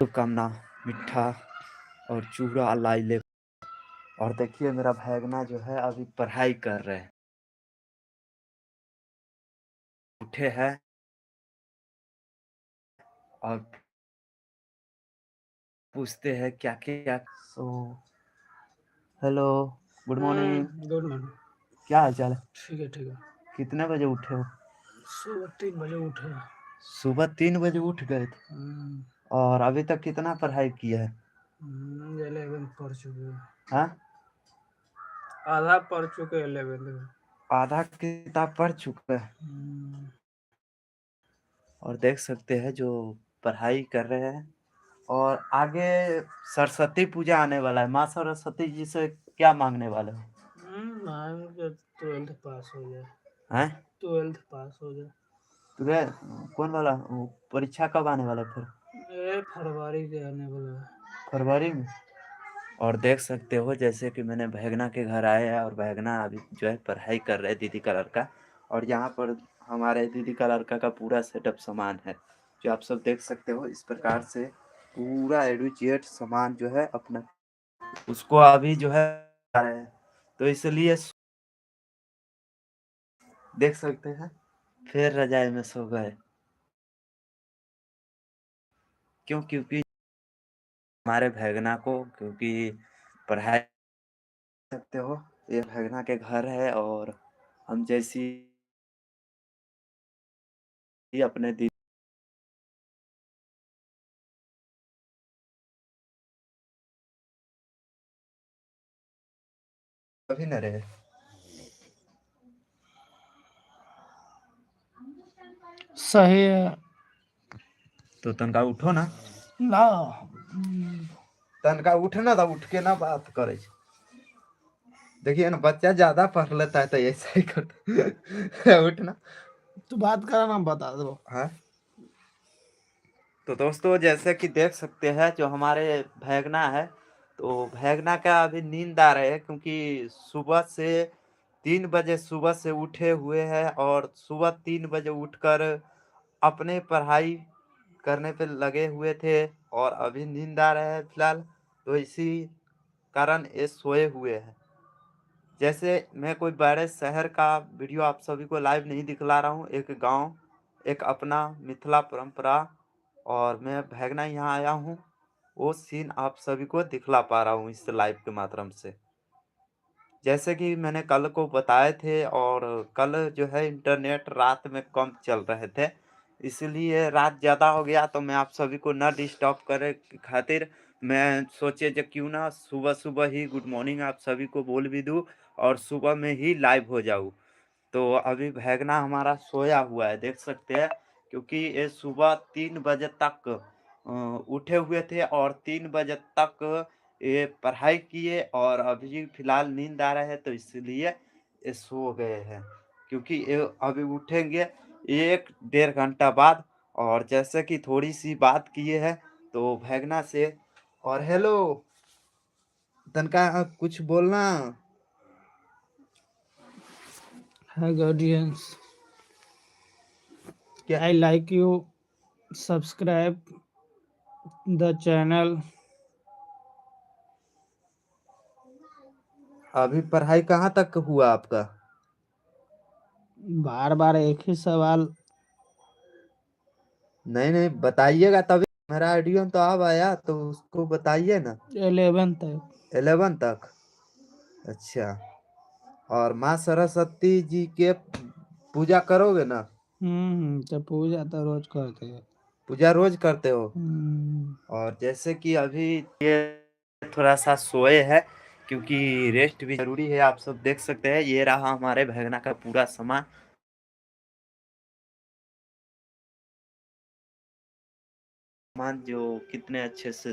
शुभकामना मीठा और चूड़ा लाई ले। और देखिए मेरा भैगना जो है अभी पढ़ाई कर रहे हैं, उठे हैं और पूछते हैं क्या क्या। So hello, good morning. Good morning. क्या हाल चाल है? ठीक है ठीक है। कितने बजे उठे हो? सुबह 3 बजे उठे। सुबह 3 बजे उठ गए थे और अभी तक कितना पढ़ाई किया है? 11 पढ़ चुके हैं। हाँ, आधा पढ़ चुके 11 में। आधा किताब पढ़ चुका है। और देख सकते हैं जो पढ़ाई कर रहे हैं। और आगे सरस्वती पूजा आने वाला है, माँ सरस्वती जी से क्या मांगने वाले हो? मांगे 12th पास हो जाए। हैं? 12th पास हो जाए। तुम्हें कौन वाला परीक्षा कब आने वाला है फिर? ये फरवरी के आने वाला है। फरवरी में। और देख सकते हो जैसे कि मैंने भैगना के घर आए हैं और भैगना अभी जो है पढ़ाई कर रहे हैं दीदी का लड़का। और यहाँ पर हमारे दीदी का लड़का का पूरा सेटअप सामान है जो आप सब देख सकते हो। इस प्रकार से पूरा एडुकेट सामान जो है अपना उसको अभी जो है आ रहे हैं, तो इसलिए देख सकते हैं फिर रजाई में सो गए। क्यों? क्योंकि हमारे भैगना को क्योंकि पढ़ाई सकते हो, ये भैगना के घर है और हम जैसी ही अपने दी कभी न रहे। सही है तो तनका उठो ना, ना। तनका उठना था, उठ के ना बात करे। देखिए ना बच्चा ज्यादा पढ़ लेता है तो ऐसा ही करता है। उठना तू बात करा ना बता दो। हाँ। तो दोस्तों जैसे कि देख सकते हैं जो हमारे भैगना है, तो भैगना का अभी नींद आ रहे है क्योंकि सुबह से 3 बजे सुबह से उठे हुए हैं और सुबह 3 बजे उठकर अपने पढ़ाई करने पे लगे हुए थे और अभी नींद आ रहे हैं फिलहाल। तो इसी कारण ये सोए हुए हैं। जैसे मैं कोई बड़े शहर का वीडियो आप सभी को लाइव नहीं दिखला रहा हूँ, एक गांव, एक अपना मिथिला परंपरा और मैं भैगना यहाँ आया हूँ, वो सीन आप सभी को दिखला पा रहा हूँ इस लाइव के माध्यम से। जैसे कि मैंने कल को बताए थे और कल जो है इंटरनेट रात में कम चल रहे थे, इसलिए रात ज़्यादा हो गया तो मैं आप सभी को ना डिस्टर्ब करे की खातिर मैं सोचे जो क्यों ना सुबह-सुबह ही गुड मॉर्निंग आप सभी को बोल भी दूँ और सुबह में ही लाइव हो जाऊँ। तो अभी भैगना हमारा सोया हुआ है, देख सकते हैं क्योंकि ये सुबह 3 बजे तक उठे हुए थे और 3 बजे तक ये पढ़ाई किए और अभी फिलहाल नींद आ रहा है तो इसलिए ये सो गए हैं। क्योंकि ये अभी उठेंगे 1 डेढ़ घंटा बाद। और जैसे कि थोड़ी-सी बात किए हैं तो भैगना से और हेलो तनका कुछ बोलना। Hi guardians, क्या? I like you. Subscribe the channel. अभी पढ़ाई कहाँ तक हुआ आपका? बार बार एक ही सवाल। नहीं बताइएगा तभी। मेरा ऑडियो तो अब आया तो उसको बताइए ना। 11 तक। 11 तक। अच्छा। और माँ सरस्वती जी के पूजा करोगे ना? तो पूजा तो रोज करते हैं। पूजा रोज करते हो? और जैसे कि अभी ये थोड़ा सा सोए है क्योंकि रेस्ट भी जरूरी है। आप सब देख सकते हैं ये रहा हमारे भगना का पूरा सामान जो कितने अच्छे से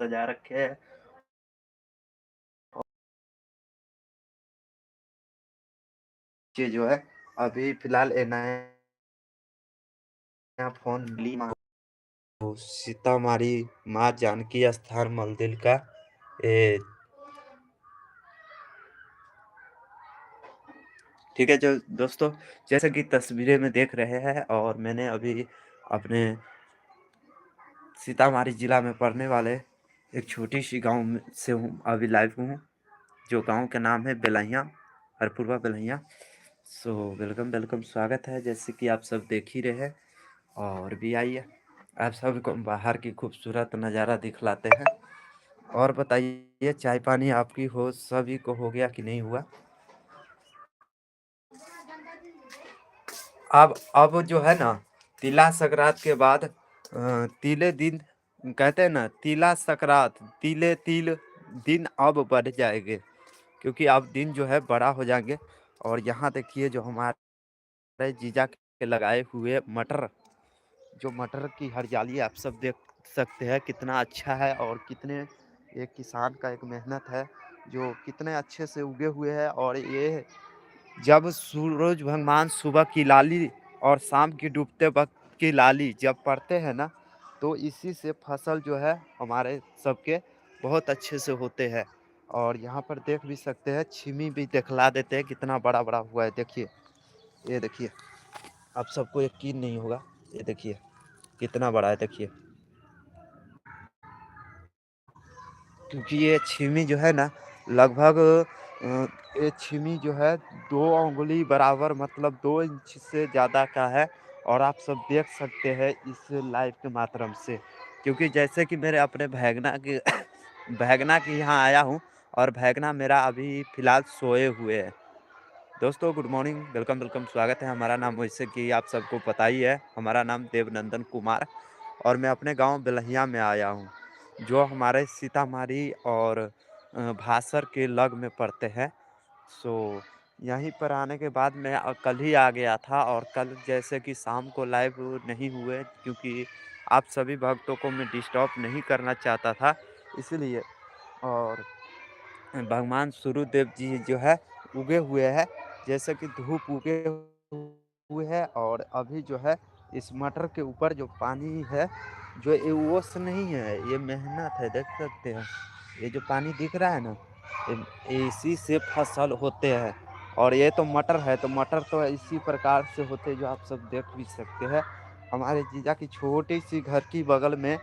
सजा रखे हैं। ये जो है अभी फिलहाल नया फोन ली सीतामारी माँ जानकी स्थान मंदिर का ए, ठीक है जो दोस्तों जैसे कि तस्वीरें में देख रहे हैं और मैंने अभी अपने सीतामढ़ी ज़िला में पड़ने वाले एक छोटी सी गांव से हूँ, अभी लाइव हूँ, जो गांव का नाम है Belhiya, Harpurwa Belhiya. So welcome welcome, स्वागत है। जैसे कि आप सब देख ही रहे हैं, और भी आइए आप सबको बाहर की खूबसूरत नज़ारा दिखलाते हैं। और बताइए, चाय पानी आपकी हो सभी को हो गया कि नहीं हुआ? अब जो है ना, तिला संक्रांत के बाद तिले दिन कहते हैं ना, तिला संक्रांत तिले तिल दिन अब बढ़ जाएंगे, क्योंकि अब दिन जो है बड़ा हो जाएंगे। और यहाँ देखिए, जो हमारे जीजा के लगाए हुए मटर, जो मटर की हरियाली आप सब देख सकते हैं कितना अच्छा है, और कितने एक किसान का एक मेहनत है जो कितने अच्छे से उगे हुए हैं। और ये जब सूरज भगवान सुबह की लाली और शाम की डूबते वक्त की लाली जब पड़ते हैं ना, तो इसी से फसल जो है हमारे सबके बहुत अच्छे से होते हैं। और यहाँ पर देख भी सकते हैं, छिमी भी दिखला देते हैं कितना बड़ा बड़ा हुआ है। देखिए, ये देखिए, आप सबको यकीन नहीं होगा, ये देखिए कितना बड़ा है। देखिए, क्योंकि ये छीमी जो है ना, लगभग ये छीमी जो है 2 उंगली बराबर, मतलब 2 इंच से ज़्यादा का है। और आप सब देख सकते हैं इस लाइव के माध्यम से, क्योंकि जैसे कि मेरे अपने भैगना के भैगना के यहाँ आया हूँ, और भैगना मेरा अभी फ़िलहाल सोए हुए है। दोस्तों गुड मॉर्निंग, वेलकम वेलकम, स्वागत है। हमारा नाम, वैसे कि आप सबको पता ही है, हमारा नाम देवनंदन कुमार, और मैं अपने गांव बेलहिया में आया हूं, जो हमारे सीतामढ़ी और भासर के लग में पड़ते हैं। सो यहीं पर आने के बाद मैं कल ही आ गया था, और कल जैसे कि शाम को लाइव नहीं हुए, क्योंकि आप सभी भक्तों को मैं डिस्टर्ब नहीं करना चाहता था, इसलिए। और भगवान सूर्यदेव जी जो है उगे हुए हैं, जैसे कि धूप उगे हुए है। और अभी जो है इस मटर के ऊपर जो पानी है, जो ये ओस नहीं है, ये मेहनत है, देख सकते हैं। ये जो पानी दिख रहा है ना, इसी से फसल होते हैं। और ये तो मटर है, तो मटर तो इसी प्रकार से होते हैं, जो आप सब देख भी सकते हैं। हमारे जीजा की छोटी सी घर की बगल में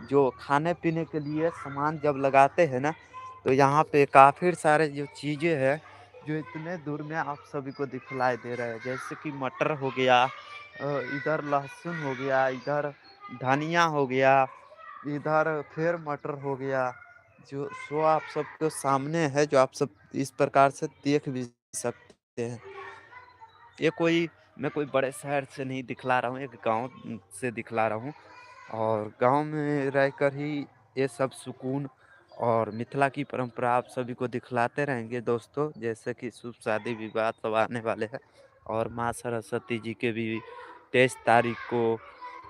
जो खाने पीने के लिए सामान जब लगाते हैं ना, तो यहाँ पे काफ़ी सारे जो चीज़ें हैं, जो इतने दूर में आप सभी को दिखलाई दे रहे हैं। जैसे कि मटर हो गया, इधर लहसुन हो गया, इधर धनिया हो गया, इधर फिर मटर हो गया, जो सो आप सबके सामने है, जो आप सब इस प्रकार से देख भी सकते हैं। ये कोई मैं कोई बड़े शहर से नहीं दिखला रहा हूँ, एक गांव से दिखला रहा हूँ। और गांव में रहकर ही ये सब सुकून और मिथिला की परंपरा आप सभी को दिखलाते रहेंगे दोस्तों। जैसे कि शुभ शादी विवाह सब आने वाले हैं, और माँ सरस्वती जी के भी 23 तारीख को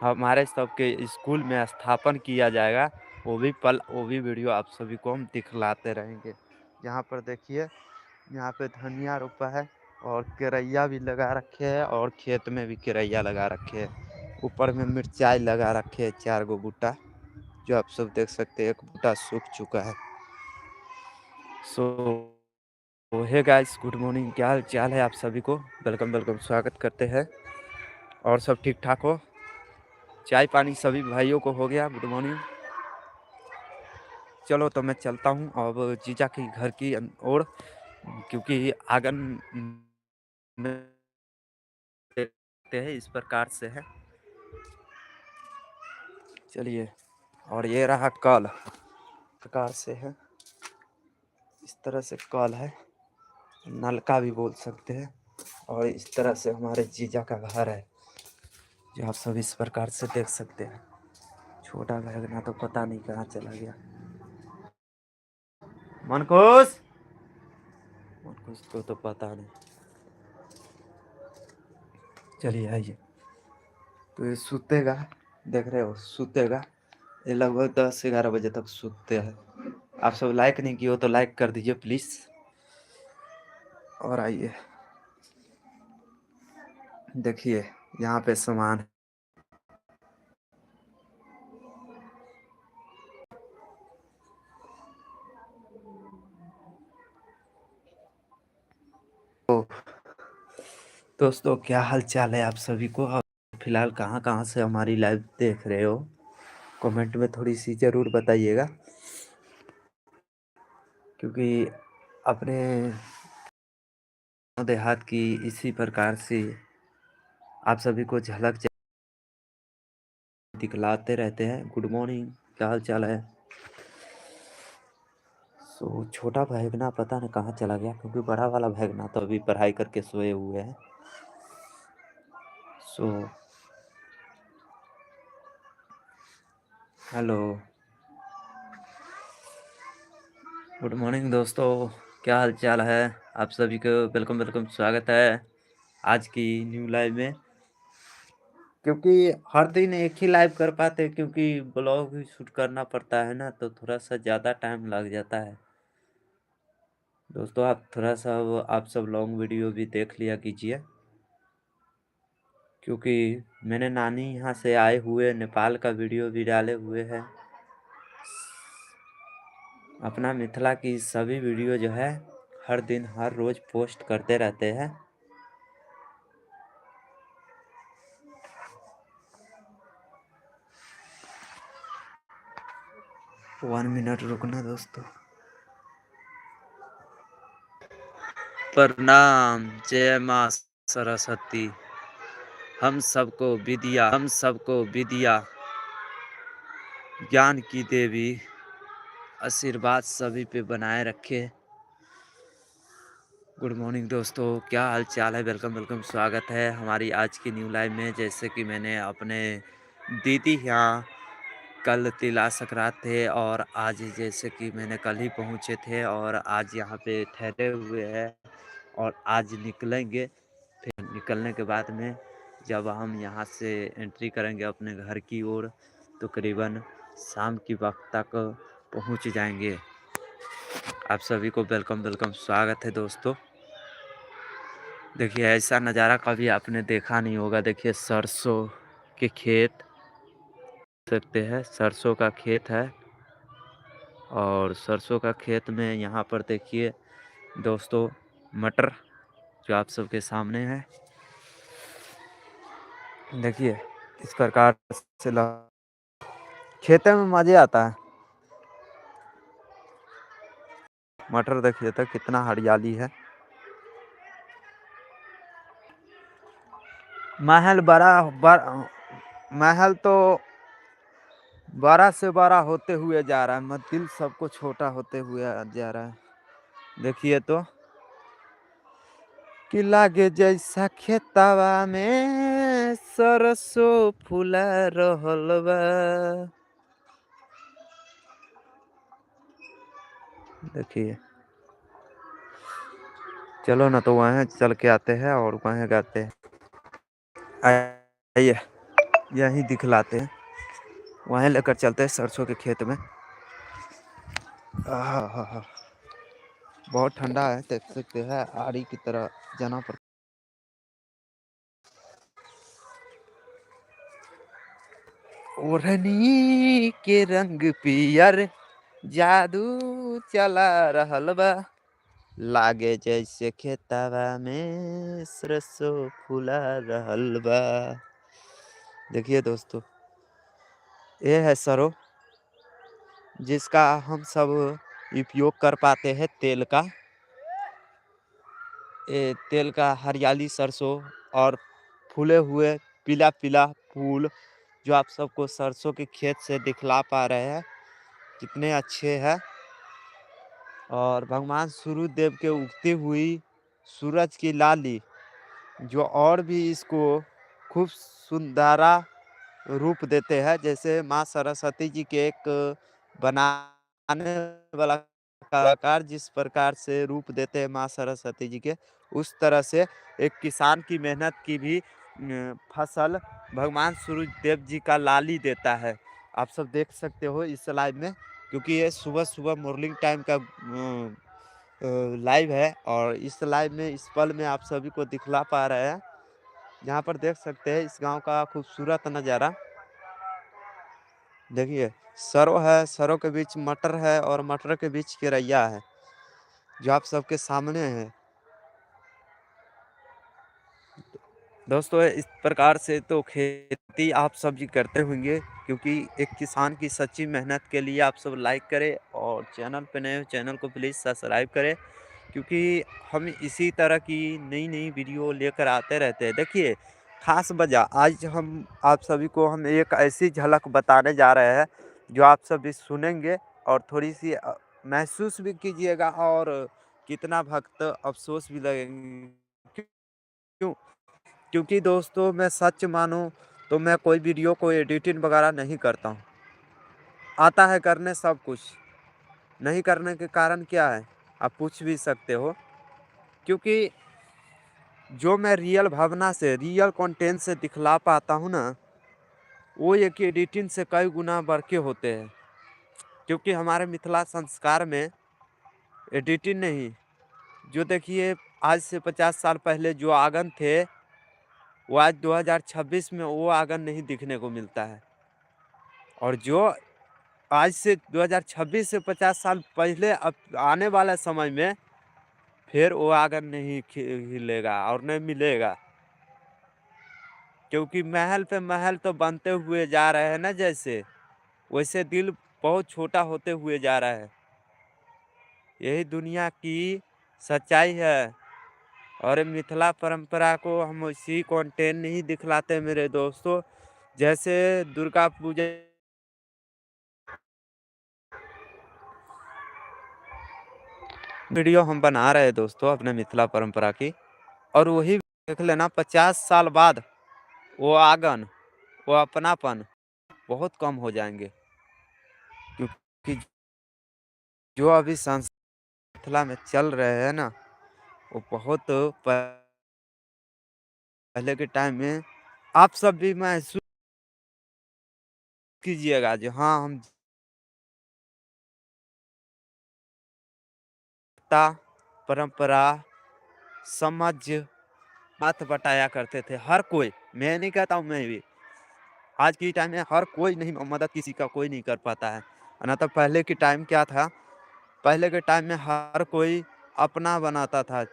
हमारे सबके स्कूल में स्थापन किया जाएगा। वो भी वीडियो आप सभी को हम दिखलाते रहेंगे। यहाँ पर देखिए, यहाँ पे धनिया रोपा है, और केरैया भी लगा रखे हैं, और खेत में भी केरैया लगा रखे हैं। ऊपर में मिर्चाई लगा रखे हैं 4 गो बूटा, जो आप सब देख सकते हैं, एक बूटा सूख चुका है। सो हे गाइस, गुड मॉर्निंग, क्या हाल चाल है आप सभी को? वेलकम वेलकम, स्वागत करते हैं। और सब ठीक ठाक हो? चाय पानी सभी भाइयों को हो गया? Good morning. चलो तो मैं चलता हूँ अब जीजा की घर की ओर, क्योंकि आंगन में देखते हैं इस प्रकार से है। चलिए, और ये रहा कल, प्रकार से है, इस तरह से कल है, नलका भी बोल सकते हैं। और इस तरह से हमारे जीजा का घर है, जो आप सब इस प्रकार से देख सकते हैं। छोटा भैगना तो पता नहीं कहाँ चला गया। मनकुश, मनकुश तो पता नहीं। चलिए आइए, तो ये सूतेगा, देख रहे हो, सूतेगा। ये लगभग 10-11 बजे तक सूते हैं। आप सब लाइक नहीं किए हो तो लाइक कर दीजिए प्लीज़। और आइए, देखिए यहाँ पे सामान तो दोस्तों, क्या हाल चाल है आप सभी को? आप फिलहाल कहाँ कहाँ से हमारी लाइव देख रहे हो? कमेंट में थोड़ी-सी ज़रूर बताइएगा, क्योंकि अपने गाँव देहात की इसी प्रकार से आप सभी को झलक दिखलाते रहते हैं। गुड मॉर्निंग, क्या हाल-चाल है? छोटा भैगना पता नहीं कहाँ चला गया, क्योंकि बड़ा वाला भैगना तो अभी पढ़ाई करके सोए हुए हैं। सो हेलो, गुड मॉर्निंग दोस्तों, क्या हाल-चाल है? आप सभी को वेलकम स्वागत है आज की न्यू लाइव में। क्योंकि हर दिन एक ही लाइव कर पाते, क्योंकि ब्लॉग भी शूट करना पड़ता है ना, तो थोड़ा-सा ज़्यादा टाइम लग जाता है। दोस्तों आप थोड़ा-सा वो आप सब लॉन्ग वीडियो भी देख लिया कीजिए, क्योंकि मैंने नानी यहाँ से आए हुए नेपाल का वीडियो भी डाले हुए हैं। अपना मिथिला की सभी वीडियो जो है हर दिन हर रोज़ पोस्ट करते रहते हैं। वन मिनट रुकना दोस्तों। प्रणाम, जय माँ सरस्वती। हम सबको विद्या ज्ञान की देवी आशीर्वाद सभी पे बनाए रखे। गुड मॉर्निंग दोस्तों, क्या हाल चाल है? वेलकम स्वागत है हमारी आज की न्यू लाइव में। जैसे कि मैंने अपने दीदी यहाँ कल तिला संक्रांत थे, और आज जैसे कि मैंने कल ही पहुँचे थे और आज यहाँ पे ठहरे हुए हैं, और आज निकलेंगे। फिर निकलने के बाद में जब हम यहाँ से एंट्री करेंगे अपने घर की ओर, तो करीबन शाम की वक्त तक पहुँच जाएंगे। आप सभी को वेलकम स्वागत है दोस्तों। देखिए ऐसा नज़ारा कभी आपने देखा नहीं होगा। देखिए सरसों के खेत सकते हैं, सरसों का खेत है, और सरसों का खेत में यहाँ पर देखिए दोस्तों मटर जो आप सबके सामने है। देखिए इस प्रकार से खेते में मजे आता है। मटर देखिए तो कितना हरियाली है। महल तो बड़ा से बड़ा होते हुए जा रहा है, मंदिर सबको छोटा होते हुए जा रहा है। देखिए तो कि लागे जैसा खेतवा में सरसों फूला रहल बा। देखिए चलो ना, तो वहाँ चल के आते हैं और वहाँ गाते हैं। आइए यहीं दिखलाते हैं, वहीं लेकर चलते हैं सरसों के खेत में। आहा, बहुत ठंडा है, देख सकते हैं आड़ी की तरह जाना पड़ता। ओढ़नी के रंग पियर जादू चला रहल बा, लागे जैसे खेतवा में सरसों फूला रहल बा। देखिए दोस्तों ये है सरो, जिसका हम सब उपयोग कर पाते हैं तेल का। ये तेल का हरियाली सरसों और फूले हुए पीला पीला फूल जो आप सबको सरसों के खेत से दिखला पा रहे हैं, कितने अच्छे हैं। और भगवान सूर्यदेव के उगती हुई सूरज की लाली जो और भी इसको खूब सुंदरा रूप देते हैं। जैसे माँ सरस्वती जी के एक बनाने वाला कलाकार जिस प्रकार से रूप देते हैं माँ सरस्वती जी के, उस तरह से एक किसान की मेहनत की भी फसल भगवान सूरज देव जी का लाली देता है। आप सब देख सकते हो इस लाइव में, क्योंकि ये सुबह सुबह मॉर्निंग टाइम का लाइव है, और इस लाइव में इस पल में आप सभी को दिखला पा रहे हैं। यहाँ पर देख सकते हैं इस गांव का खूबसूरत नज़ारा। देखिए सरो है, सरो के बीच मटर है, और मटर के बीच केरैया है जो आप सबके सामने है। दोस्तों इस प्रकार से तो खेती आप सब भी करते होंगे, क्योंकि एक किसान की सच्ची मेहनत के लिए आप सब लाइक करें और चैनल पे नए हो चैनल को प्लीज़ सब्सक्राइब करें, क्योंकि हम इसी तरह की नई-नई वीडियो लेकर आते रहते हैं। देखिए, ख़ास वजह आज हम आप सभी को हम एक ऐसी झलक बताने जा रहे हैं, जो आप सभी सुनेंगे और थोड़ी-सी महसूस भी कीजिएगा और कितना वक़्त अफ़सोस भी लगेंगे। क्यों? क्योंकि दोस्तों मैं सच मानूँ तो मैं कोई वीडियो को एडिटिंग वगैरह नहीं करता हूँ। आता है करने सब कुछ, नहीं करने के कारण क्या है? आप पूछ भी सकते हो। क्योंकि जो मैं रियल भावना से, रियल कंटेंट से दिखला पाता हूँ ना, वो एक एडिटिंग से कई गुना बढ़ के होते हैं। क्योंकि हमारे मिथिला संस्कार में एडिटिंग नहीं, जो देखिए आज से 50 साल पहले जो आगन थे, वो आज 2026 में वो आगन नहीं दिखने को मिलता है। और जो आज से 2026 से 50 साल पहले अब आने वाला समय में फिर वो आगन नहीं हिलेगा और नहीं मिलेगा, क्योंकि महल पे महल तो बनते हुए जा रहे हैं ना, जैसे वैसे दिल बहुत छोटा होते हुए जा रहा है। यही दुनिया की सच्चाई है। और मिथिला परंपरा को हम इसी कंटेंट नहीं दिखलाते मेरे दोस्तों, जैसे दुर्गा पूजा वीडियो हम बना रहे हैं दोस्तों अपने मिथिला परंपरा की, और वही देख लेना 50 साल बाद वो आंगन, वो अपनापन बहुत कम हो जाएँगे। क्योंकि जो अभी मिथिला में चल रहे हैं ना, वो बहुत पहले के टाइम में आप सब भी महसूस कीजिएगा जो हाँ, हम ता परंपरा, समझ, बात बटाया करते थे हर कोई। मैं नहीं कहता हूँ मैं भी। आज के टाइम में हर कोई नहीं मदद किसी का कोई नहीं कर पाता है। ना तो पहले के टाइम क्या था, पहले के टाइम में हर कोई अपना बनाता था।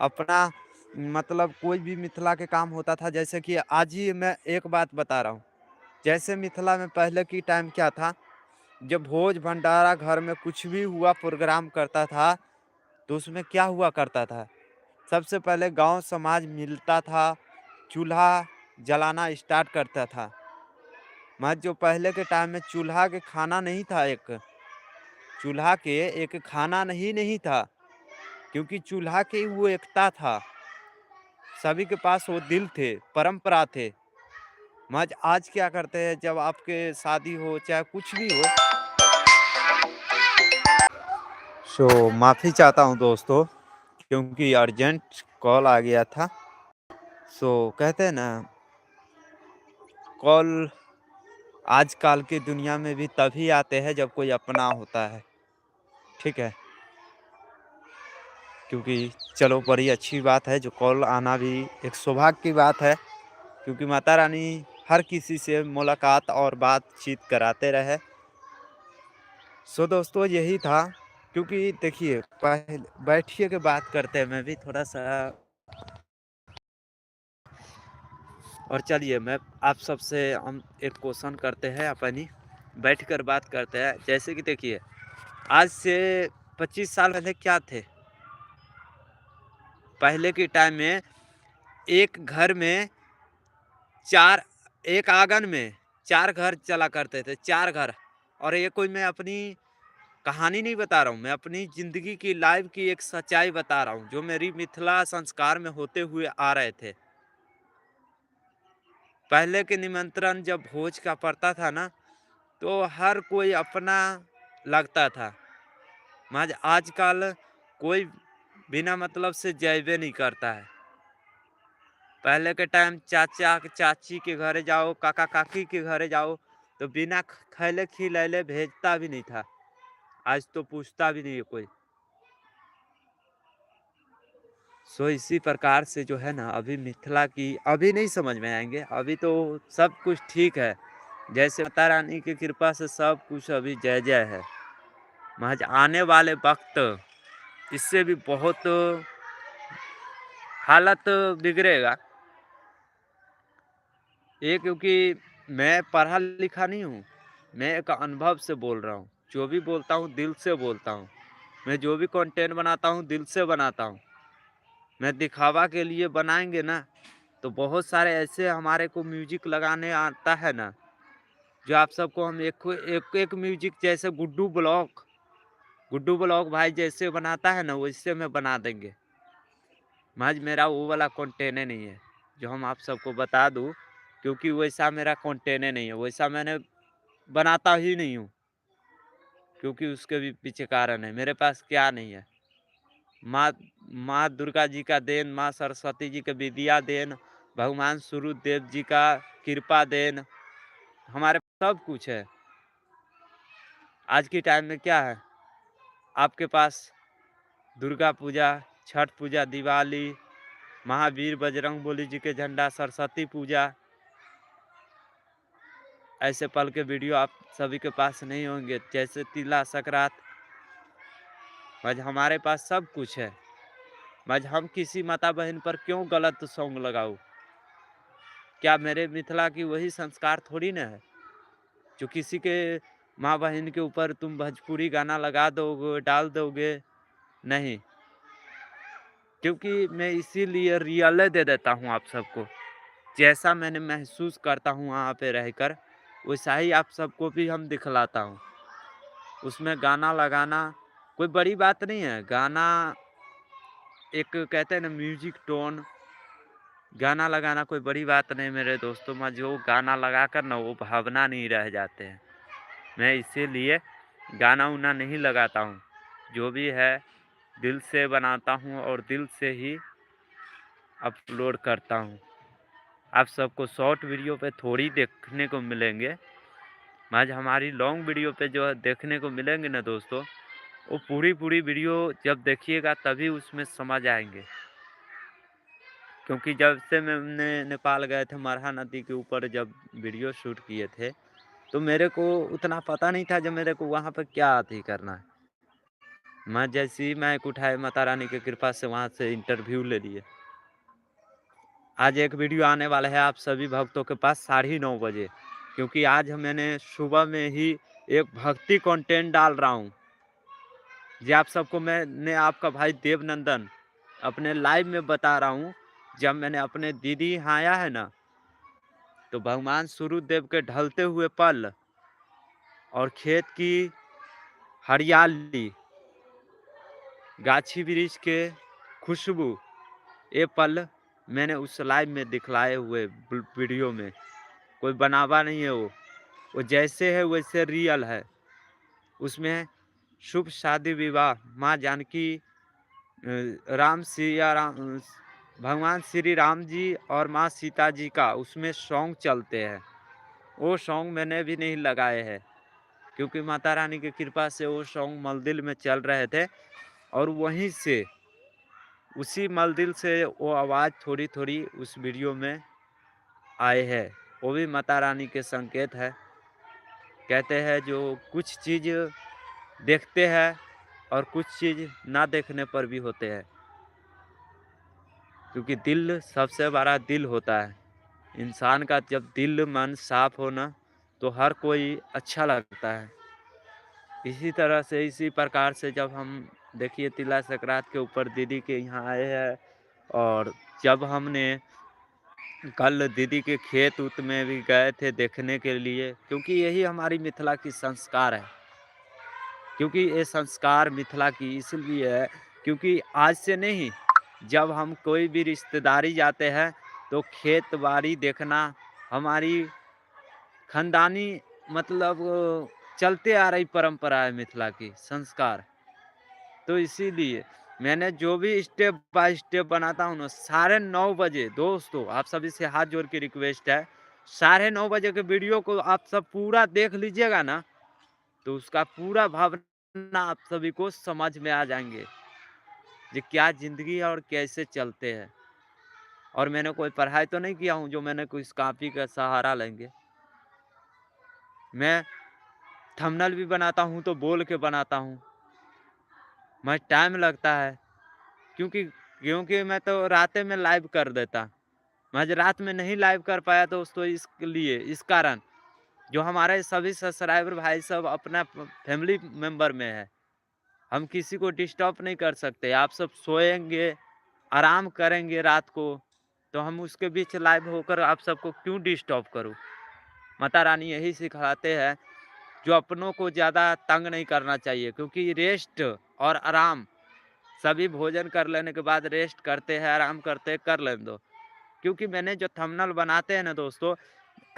अपना मतलब कोई भी मिथिला के काम होता था, जैसे कि आज ही मैं एक बात बता रहा हूँ। जैसे मिथिला में पहले की टाइम क्या था, जब भोज भंडारा घर में कुछ भी हुआ प्रोग्राम करता था, तो उसमें क्या हुआ करता था? सबसे पहले गाँव समाज मिलता था, चूल्हा जलाना स्टार्ट करता था। जो पहले के टाइम में चूल्हा के खाना नहीं था, एक चूल्हा के एक खाना नहीं था, क्योंकि चूल्हा की वो एकता था। सभी के पास वो दिल थे, परंपरा थे। आज क्या करते हैं, जब आपके शादी हो चाहे कुछ भी हो, माफ़ी चाहता हूँ दोस्तों, क्योंकि अर्जेंट कॉल आ गया था। कहते हैं ना, कॉल आजकल की दुनिया में भी तभी आते हैं जब कोई अपना होता है, ठीक है? क्योंकि चलो बड़ी अच्छी बात है, जो कॉल आना भी एक सौभाग्य की बात है, क्योंकि माता रानी हर किसी से मुलाकात और बातचीत कराते रहे। दोस्तों यही था, क्योंकि देखिए पहले बैठिए के बात करते हैं, मैं भी थोड़ा-सा और चलिए मैं आप सबसे हम एक क्वेश्चन करते हैं, अपनी बैठकर बात करते हैं। जैसे कि देखिए, आज से 25 साल पहले क्या थे? पहले के टाइम में एक घर में 4 एक आँगन में 4 घर चला करते थे, 4 घर। और ये कोई मैं अपनी कहानी नहीं बता रहा हूँ, मैं अपनी ज़िंदगी की लाइफ़ की एक सच्चाई बता रहा हूँ, जो मेरी मिथिला संस्कार में होते हुए आ रहे थे। पहले के निमंत्रण जब भोज का पड़ता था ना, तो हर कोई अपना लगता था। आजकल कोई बिना मतलब से जइबे नहीं करता है। पहले के टाइम चाचा चाची के घरे जाओ, काका काकी के घरे जाओ, तो बिना खैले खिलैले भेजता भी नहीं था। आज तो पूछता भी नहीं है कोई। इसी प्रकार से जो है ना, अभी मिथिला की अभी नहीं समझ में आएँगे, अभी तो सब कुछ ठीक है। जैसे माता रानी की कृपा से सब कुछ अभी जय-जय है। आने वाले वक़्त इससे भी बहुत हालत बिगड़ेगा। ये क्योंकि मैं पढ़ा लिखा नहीं हूँ, मैं एक अनुभव से बोल रहा हूँ। जो भी बोलता हूँ दिल से बोलता हूँ। मैं जो भी कंटेंट बनाता हूँ दिल से बनाता हूँ। मैं दिखावा के लिए बनाएँगे ना, तो बहुत सारे ऐसे हमारे को म्यूज़िक लगाने आता है ना, जो आप सबको हम एक म्यूज़िक जैसे गुड्डू ब्लॉक भाई जैसे बनाता है ना, वैसे में बना देंगे। महज़ मेरा वो वाला कंटेंट नहीं है, जो हम आप सबको बता दूँ, क्योंकि वैसा मेरा कंटेंट नहीं है, वैसा मैंने बनाता ही नहीं हूँ, क्योंकि उसके भी पीछे कारण है। मेरे पास क्या नहीं है, माँ माँ दुर्गा जी का देन, माँ सरस्वती जी का विद्या देन, भगवान सूर्यदेव जी का कृपा देन, हमारे पास सब कुछ है। आज के टाइम में क्या है, आपके पास दुर्गा पूजा, छठ पूजा, दिवाली, महावीर बजरंगबली जी के झंडा, सरस्वती पूजा, ऐसे पल के वीडियो आप सभी के पास नहीं होंगे, जैसे तिला संक्रांत, आज हमारे पास सब कुछ है। आज हम किसी माता बहन पर क्यों गलत सॉन्ग लगाऊँ? क्या मेरे मिथिला की वही संस्कार थोड़ी ना है, जो किसी के माँ बहन के ऊपर तुम भोजपुरी गाना लगा दोगे, डाल दोगे, नहीं। क्योंकि मैं इसीलिए रियले दे देता हूँ आप सबको। जैसा मैंने महसूस करता हूँ वहाँ पे रहकर, वैसा ही आप सबको भी हम दिखलाता हूँ। उसमें गाना लगाना कोई बड़ी बात नहीं है। गाना एक कहते हैं ना म्यूज़िक टोन, गाना लगाना कोई बड़ी बात नहीं मेरे दोस्तों। मैं जो गाना लगाकर ना वो भावना नहीं रह जाते हैं। मैं इसीलिए गाना-वाना नहीं लगाता हूँ। जो भी है दिल से बनाता हूँ और दिल से ही अपलोड करता हूँ। आप सबको शॉर्ट वीडियो पे थोड़ी देखने को मिलेंगे। आज हमारी लॉन्ग वीडियो पे जो है देखने को मिलेंगे ना दोस्तों, वो पूरी-पूरी वीडियो जब देखिएगा तभी उसमें समझ आएँगे। क्योंकि जब से मैंने नेपाल गए थे मरहा नदी के ऊपर जब वीडियो शूट किए थे, तो मेरे को उतना पता नहीं था, जब मेरे को वहाँ पे क्या अथी करना है। मैं जैसे ही माइक उठाए माता रानी की कृपा से वहाँ से इंटरव्यू ले लिए। आज एक वीडियो आने वाला है आप सभी भक्तों के पास 9:30 बजे, क्योंकि आज मैंने सुबह में ही एक भक्ति कंटेंट डाल रहा हूँ। जी आप सबको मैंने आपका भाई देवनंदन अपने लाइव में बता रहा हूँ, जब मैंने अपने दीदी यहाँ आया है ना, तो भगवान सूर्यदेव के ढलते हुए पल और खेत की हरियाली, गाछी वृक्ष के खुशबू, ये पल मैंने उस लाइव में दिखलाए हुए वीडियो में। कोई बनावा नहीं है वो जैसे है वैसे रियल है। उसमें शुभ शादी विवाह, माँ जानकी, राम सिया राम, भगवान श्री राम जी और माँ सीता जी का उसमें सॉन्ग चलते हैं। वो सॉन्ग मैंने भी नहीं लगाए हैं, क्योंकि माता रानी की कृपा से वो सॉन्ग मंदिर में चल रहे थे और वहीं से उसी मंदिर से वो आवाज़ थोड़ी-थोड़ी उस वीडियो में आए हैं। वो भी माता रानी के संकेत है। कहते हैं जो कुछ चीज़ देखते हैं और कुछ चीज़ ना देखने पर भी होते हैं, क्योंकि दिल सबसे बड़ा दिल होता है। इंसान का जब दिल मन साफ हो ना, तो हर कोई अच्छा लगता है। इसी तरह से इसी प्रकार से जब हम देखिए तिला संक्रांत के ऊपर दीदी के यहाँ आए हैं, और जब हमने कल दीदी के खेत-उत में भी गए थे देखने के लिए, क्योंकि यही हमारी मिथिला की संस्कार है। क्योंकि ये संस्कार मिथिला की इसलिए है, क्योंकि आज से नहीं, जब हम कोई भी रिश्तेदारी जाते हैं, तो खेत-बाड़ी देखना हमारी ख़ानदानी मतलब चलते आ रही परंपरा है मिथिला की, संस्कार। तो इसीलिए मैंने जो भी स्टेप बाय स्टेप बनाता हूँ ना, साढ़े 9 बजे दोस्तों आप सभी से हाथ जोड़ के रिक्वेस्ट है, साढ़े 9 बजे के वीडियो को आप सब पूरा देख लीजिएगा ना, तो उसका पूरा भावना आप सभी को समझ में आ जाएँगे, कि क्या ज़िंदगी है और कैसे चलते हैं। और मैंने कोई पढ़ाई तो नहीं किया हूँ, जो मैंने कोई इस कॉपी का सहारा लेंगे। मैं थंबनेल भी बनाता हूँ, तो बोल के बनाता हूँ। मैं टाइम लगता है, क्योंकि क्योंकि मैं तो रातें में लाइव कर देता। मैं आज रात में नहीं लाइव कर पाया दोस्तों इस कारण जो हमारे सभी सब्सक्राइबर भाई सब अपना फैमिली मेंबर में है। हम किसी को डिस्टर्ब नहीं कर सकते। आप सब सोएँगे, आराम करेंगे रात को, तो हम उसके बीच लाइव होकर आप सबको क्यों डिस्टर्ब करूँ? माता रानी यही सिखाते हैं, जो अपनों को ज़्यादा तंग नहीं करना चाहिए क्योंकि रेस्ट और आराम सभी भोजन कर लेने के बाद रेस्ट करते हैं, आराम करते हैं, कर लेने दो। क्योंकि मैंने जो थंबनेल बनाते हैं ना दोस्तों,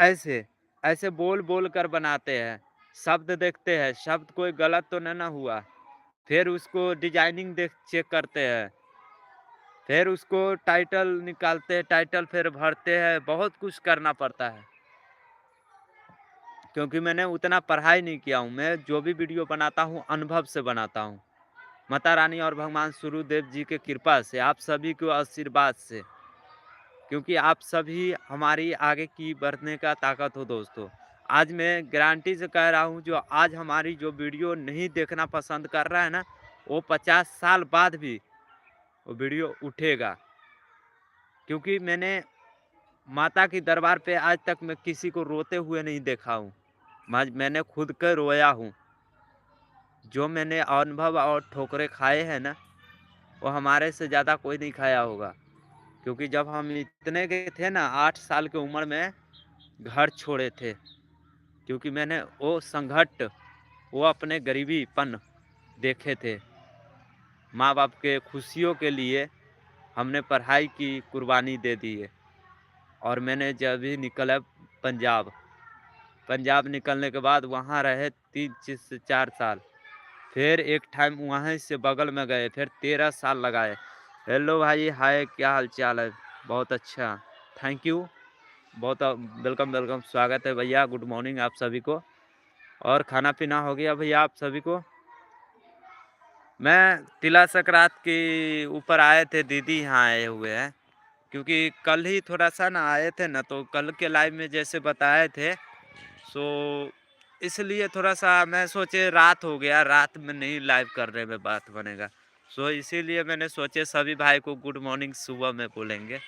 ऐसे, ऐसे बोल-बोल कर बनाते हैं। शब्द देखते हैं, शब्द कोई गलत तो नहीं ना हुआ। फिर उसको डिज़ाइनिंग देख चेक करते हैं। फिर उसको टाइटल निकालते हैं, टाइटल फिर भरते हैं, बहुत कुछ करना पड़ता है। क्योंकि मैंने उतना पढ़ाई नहीं किया हूँ, मैं जो भी वीडियो बनाता हूँ, अनुभव से बनाता हूँ। माता रानी और भगवान सूर्यदेव जी के कृपा से, आप सभी को आशीर्वाद से, क्योंकि आप सभी हमारी आगे की बढ़ने का ताकत हो दोस्तों। आज मैं गारंटी से कह रहा हूँ, जो आज हमारी जो वीडियो नहीं देखना पसंद कर रहा है ना, वो 50 साल बाद भी वो वीडियो उठेगा। क्योंकि मैंने माता के दरबार पे आज तक मैं किसी को रोते हुए नहीं देखा हूँ। मैंने खुद के रोया हूँ। जो मैंने अनुभव और ठोकरें खाए हैं ना, वो हमारे से ज़्यादा कोई नहीं खाया होगा। क्योंकि जब हम इतने के थे ना, 8 साल की उम्र में घर छोड़े थे। क्योंकि मैंने वो संघर्ष, वो अपने गरीबीपन देखे थे। माँ-बाप के खुशियों के लिए हमने पढ़ाई की कुर्बानी दे दी है। और मैंने जब भी निकला पंजाब, पंजाब निकलने के बाद वहाँ रहे 3 से 4 साल। फिर एक टाइम वहीं से बगल में गए, फिर 13 साल लगाए। हेलो भाई, हाय, क्या हाल-चाल है? बहुत अच्छा, थैंक यू। बहुत वेलकम, वेलकम, स्वागत है भैया, गुड मॉर्निंग आप सभी को। और खाना-पीना हो गया भैया आप सभी को? मैं तिला संक्रांत के ऊपर आए थे, दीदी यहाँ आए हुए हैं। क्योंकि कल ही थोड़ा-सा ना आए थे ना, तो कल के लाइव में जैसे बताए थे, सो इसलिए थोड़ा-सा मैं सोचे रात हो गया, रात में नहीं लाइव करने में बात बनेगा। सो इसीलिए मैंने सोचे सभी भाई को गुड मॉर्निंग सुबह में बोलेंगे।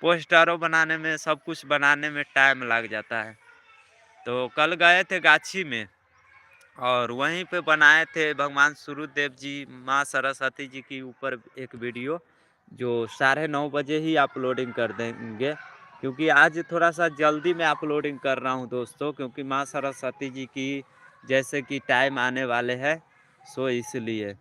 पोस्टरों बनाने में, सब कुछ बनाने में टाइम लग जाता है। तो कल गए थे गाछी में और वहीं पे बनाए थे भगवान सूर्यदेव जी, माँ सरस्वती जी के ऊपर एक वीडियो, जो 9:30 बजे ही अपलोडिंग कर देंगे। क्योंकि आज थोड़ा-सा जल्दी मैं अपलोडिंग कर रहा हूँ दोस्तों, क्योंकि माँ सरस्वती जी की जैसे कि टाइम आने वाले हैं, सो इसलिए।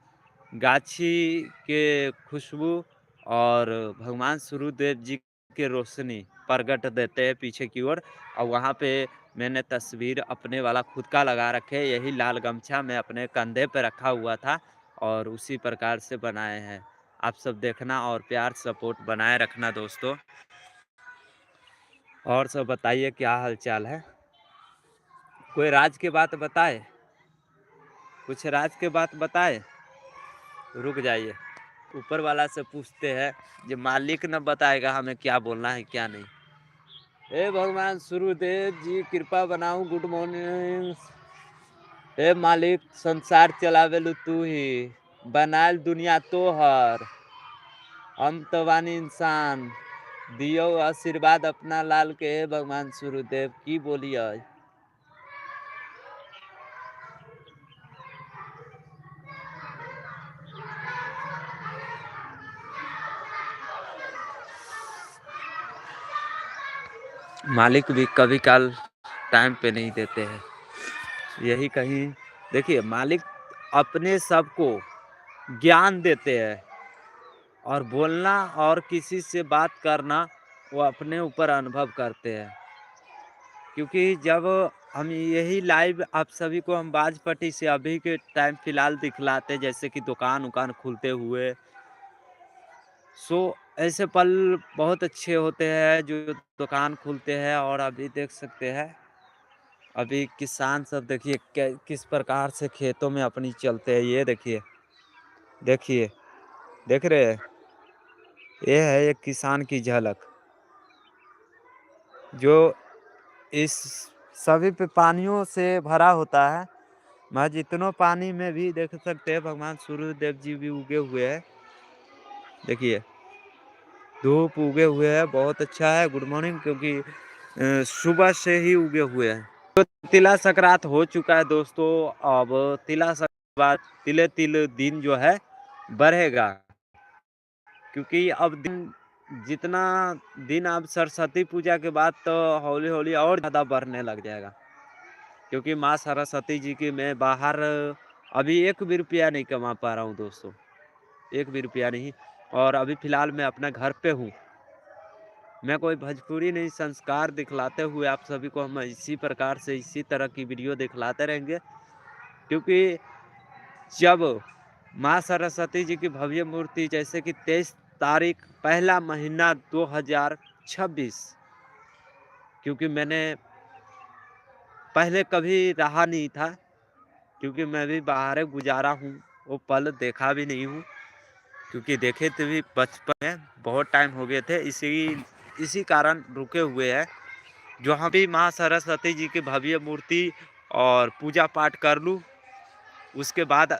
गाछी के खुशबू और भगवान सूर्यदेव जी के रोशनी प्रगट देते हैं पीछे की ओर, और वहाँ पे मैंने तस्वीर अपने वाला खुद का लगा रखे, यही लाल गमछा मैं अपने कंधे पे रखा हुआ था और उसी प्रकार से बनाए हैं। आप सब देखना और प्यार सपोर्ट बनाए रखना दोस्तों। और सब बताइए क्या हाल-चाल है? कोई राज की बात बताए? कुछ राज की बात बताए? रुक जाइए, ऊपर वाला से पूछते हैं, जो मालिक न बताएगा हमें क्या बोलना है क्या नहीं। हे भगवान सूर्यदेव जी कृपा बनाऊं, गुड मॉर्निंग। हे मालिक, संसार चलावेलू तू ही, बनायल दुनिया तोहर, हम तो बानी इंसान, दियो आशीर्वाद अपना लाल के। हे भगवान सूर्यदेव की बोलिए। मालिक भी कभी काल टाइम पे नहीं देते हैं। यही कहीं देखिए, मालिक अपने सबको ज्ञान देते हैं और बोलना और किसी से बात करना वो अपने ऊपर अनुभव करते हैं। क्योंकि जब हम यही लाइव आप सभी को हम बाजपट्टी से अभी के टाइम फिलहाल दिखलाते, जैसे कि दुकान-वुकान खुलते हुए, सो ऐसे पल बहुत अच्छे होते हैं जो दुकान खुलते हैं। और अभी देख सकते हैं, अभी किसान सब देखिए किस प्रकार से खेतों में अपनी चलते हैं। ये देखिए, देखिए, देख रहे हैं? ये है एक किसान की झलक, जो इस सभी पे पानियों से भरा होता है। महज इतनों पानी में भी देख सकते हैं भगवान सूर्यदेव जी भी उगे हुए हैं। देखिए, धूप उगे हुए है, बहुत अच्छा है। गुड मॉर्निंग, क्योंकि सुबह से ही उगे हुए हैं। तो तिला संक्रांत हो चुका है दोस्तों। अब तिला संक्रांत बाद तिले-तिल दिन जो है बढ़ेगा, क्योंकि अब दिन जितना दिन अब सरस्वती पूजा के बाद तो हौली-हौली और ज़्यादा बढ़ने लग जाएगा। क्योंकि माँ सरस्वती जी की मैं बाहर अभी 1 भी रुपया नहीं कमा पा रहा हूँ दोस्तों, 1 भी रुपया नहीं। और अभी फ़िलहाल मैं अपने घर पे हूँ। मैं कोई भोजपुरी नहीं, संस्कार दिखलाते हुए आप सभी को हम इसी प्रकार से इसी तरह की वीडियो दिखलाते रहेंगे। क्योंकि जब माँ सरस्वती जी की भव्य मूर्ति, जैसे कि 23 तारीख पहला महीना 2026, क्योंकि मैंने पहले कभी रहा नहीं था, क्योंकि मैं भी बाहर गुज़ारा हूँ, वो पल देखा भी नहीं हूँ। क्योंकि देखे थे भी बचपन में, बहुत टाइम हो गए थे, इसी कारण रुके हुए हैं। जो हम भी माँ सरस्वती जी की भव्य मूर्ति और पूजा पाठ कर लूँ, उसके बाद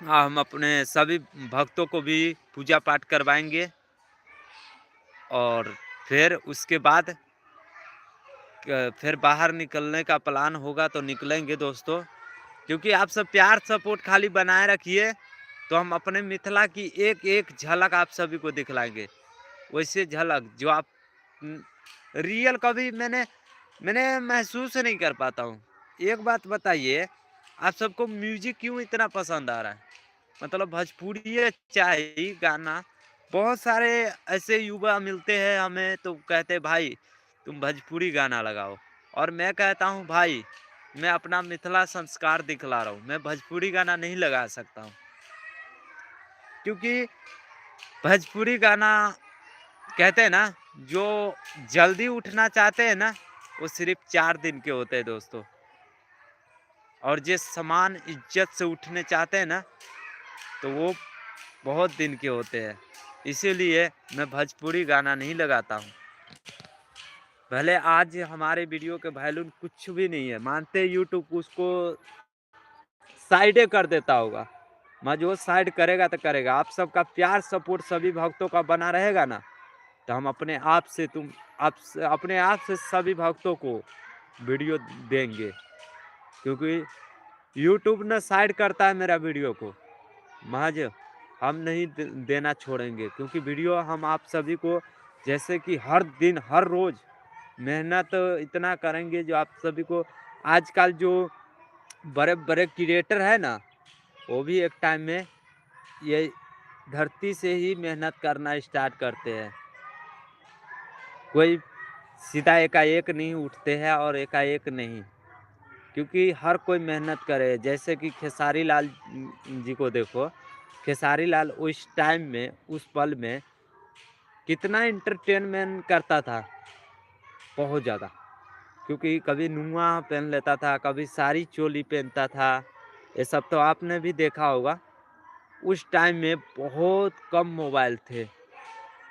हम अपने सभी भक्तों को भी पूजा पाठ करवाएँगे। और फिर उसके बाद फिर बाहर निकलने का प्लान होगा तो निकलेंगे दोस्तों। क्योंकि आप सब प्यार सपोर्ट खाली बनाए रखिए, तो हम अपने मिथिला की एक-एक झलक आप सभी को दिखलाएँगे। वैसे झलक जो आप रियल कभी मैंने मैंने महसूस नहीं कर पाता हूँ। एक बात बताइए, आप सबको म्यूज़िक क्यों इतना पसंद आ रहा है? मतलब भोजपुरी चाहे गाना, बहुत सारे ऐसे युवा मिलते हैं हमें तो कहते हैं भाई तुम भोजपुरी गाना लगाओ। और मैं कहता हूँ भाई, मैं अपना मिथिला संस्कार दिखला रहा हूँ, मैं भोजपुरी गाना नहीं लगा सकता हूँ। क्योंकि भोजपुरी गाना कहते हैं ना, जो जल्दी उठना चाहते हैं ना, वो सिर्फ़ 4 दिन के होते हैं दोस्तों। और जिस समान इज़्ज़त से उठने चाहते हैं ना, तो वो बहुत दिन के होते हैं। इसीलिए मैं भोजपुरी गाना नहीं लगाता हूँ। भले आज हमारे वीडियो के वैल्यू कुछ भी नहीं है, मानते यूट्यूब उसको साइडे कर देता होगा। जो साइड करेगा तो करेगा। आप सबका प्यार सपोर्ट सभी भक्तों का बना रहेगा ना, तो हम अपने आप से सभी भक्तों को वीडियो देंगे। क्योंकि यूट्यूब ना साइड करता है मेरा वीडियो को, महज हम नहीं देना छोड़ेंगे। क्योंकि वीडियो हम आप सभी को, जैसे कि हर दिन हर रोज़ मेहनत इतना करेंगे जो आप सभी को, आजकल जो बड़े-बड़े क्रिएटर है ना, वो भी एक टाइम में ये धरती से ही मेहनत करना स्टार्ट करते हैं। कोई सीधा एकाएक नहीं उठते हैं और एकाएक नहीं, क्योंकि हर कोई मेहनत करे। जैसे कि खेसारी लाल जी को देखो, खेसारी लाल उस टाइम में, उस पल में कितना एंटरटेनमेंट करता था, बहुत ज़्यादा। क्योंकि कभी नुआ पहन लेता था, कभी साड़ी चोली पहनता था, ये सब तो आपने भी देखा होगा। उस टाइम में बहुत कम मोबाइल थे,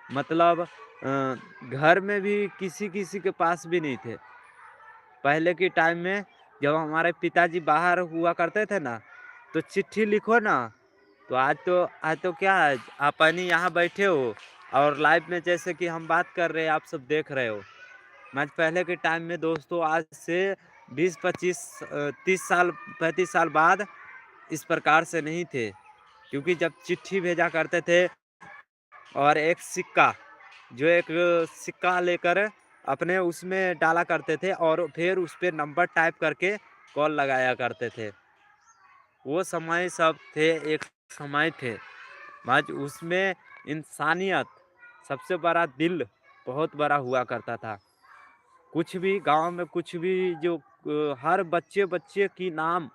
मतलब घर में भी किसी-किसी के पास भी नहीं थे। पहले के टाइम में जब हमारे पिताजी बाहर हुआ करते थे ना, तो चिट्ठी लिखो ना, तो आज तो क्या है, आप यानी यहाँ बैठे हो और लाइव में जैसे कि हम बात कर रहे हैं, आप सब देख रहे हो। आज पहले के टाइम में दोस्तों, आज से 20-25 30 साल 35 साल बाद इस प्रकार से नहीं थे। क्योंकि जब चिट्ठी भेजा करते थे और एक सिक्का, जो एक सिक्का लेकर अपने उसमें डाला करते थे और फिर उस पे नंबर टाइप करके कॉल लगाया करते थे। वो समय सब थे, एक समय थे। आज उसमें इंसानियत सबसे बड़ा दिल बहुत बड़ा हुआ करता था। कुछ भी गाँव में कुछ भी जो हर बच्चे-बच्चे की नाम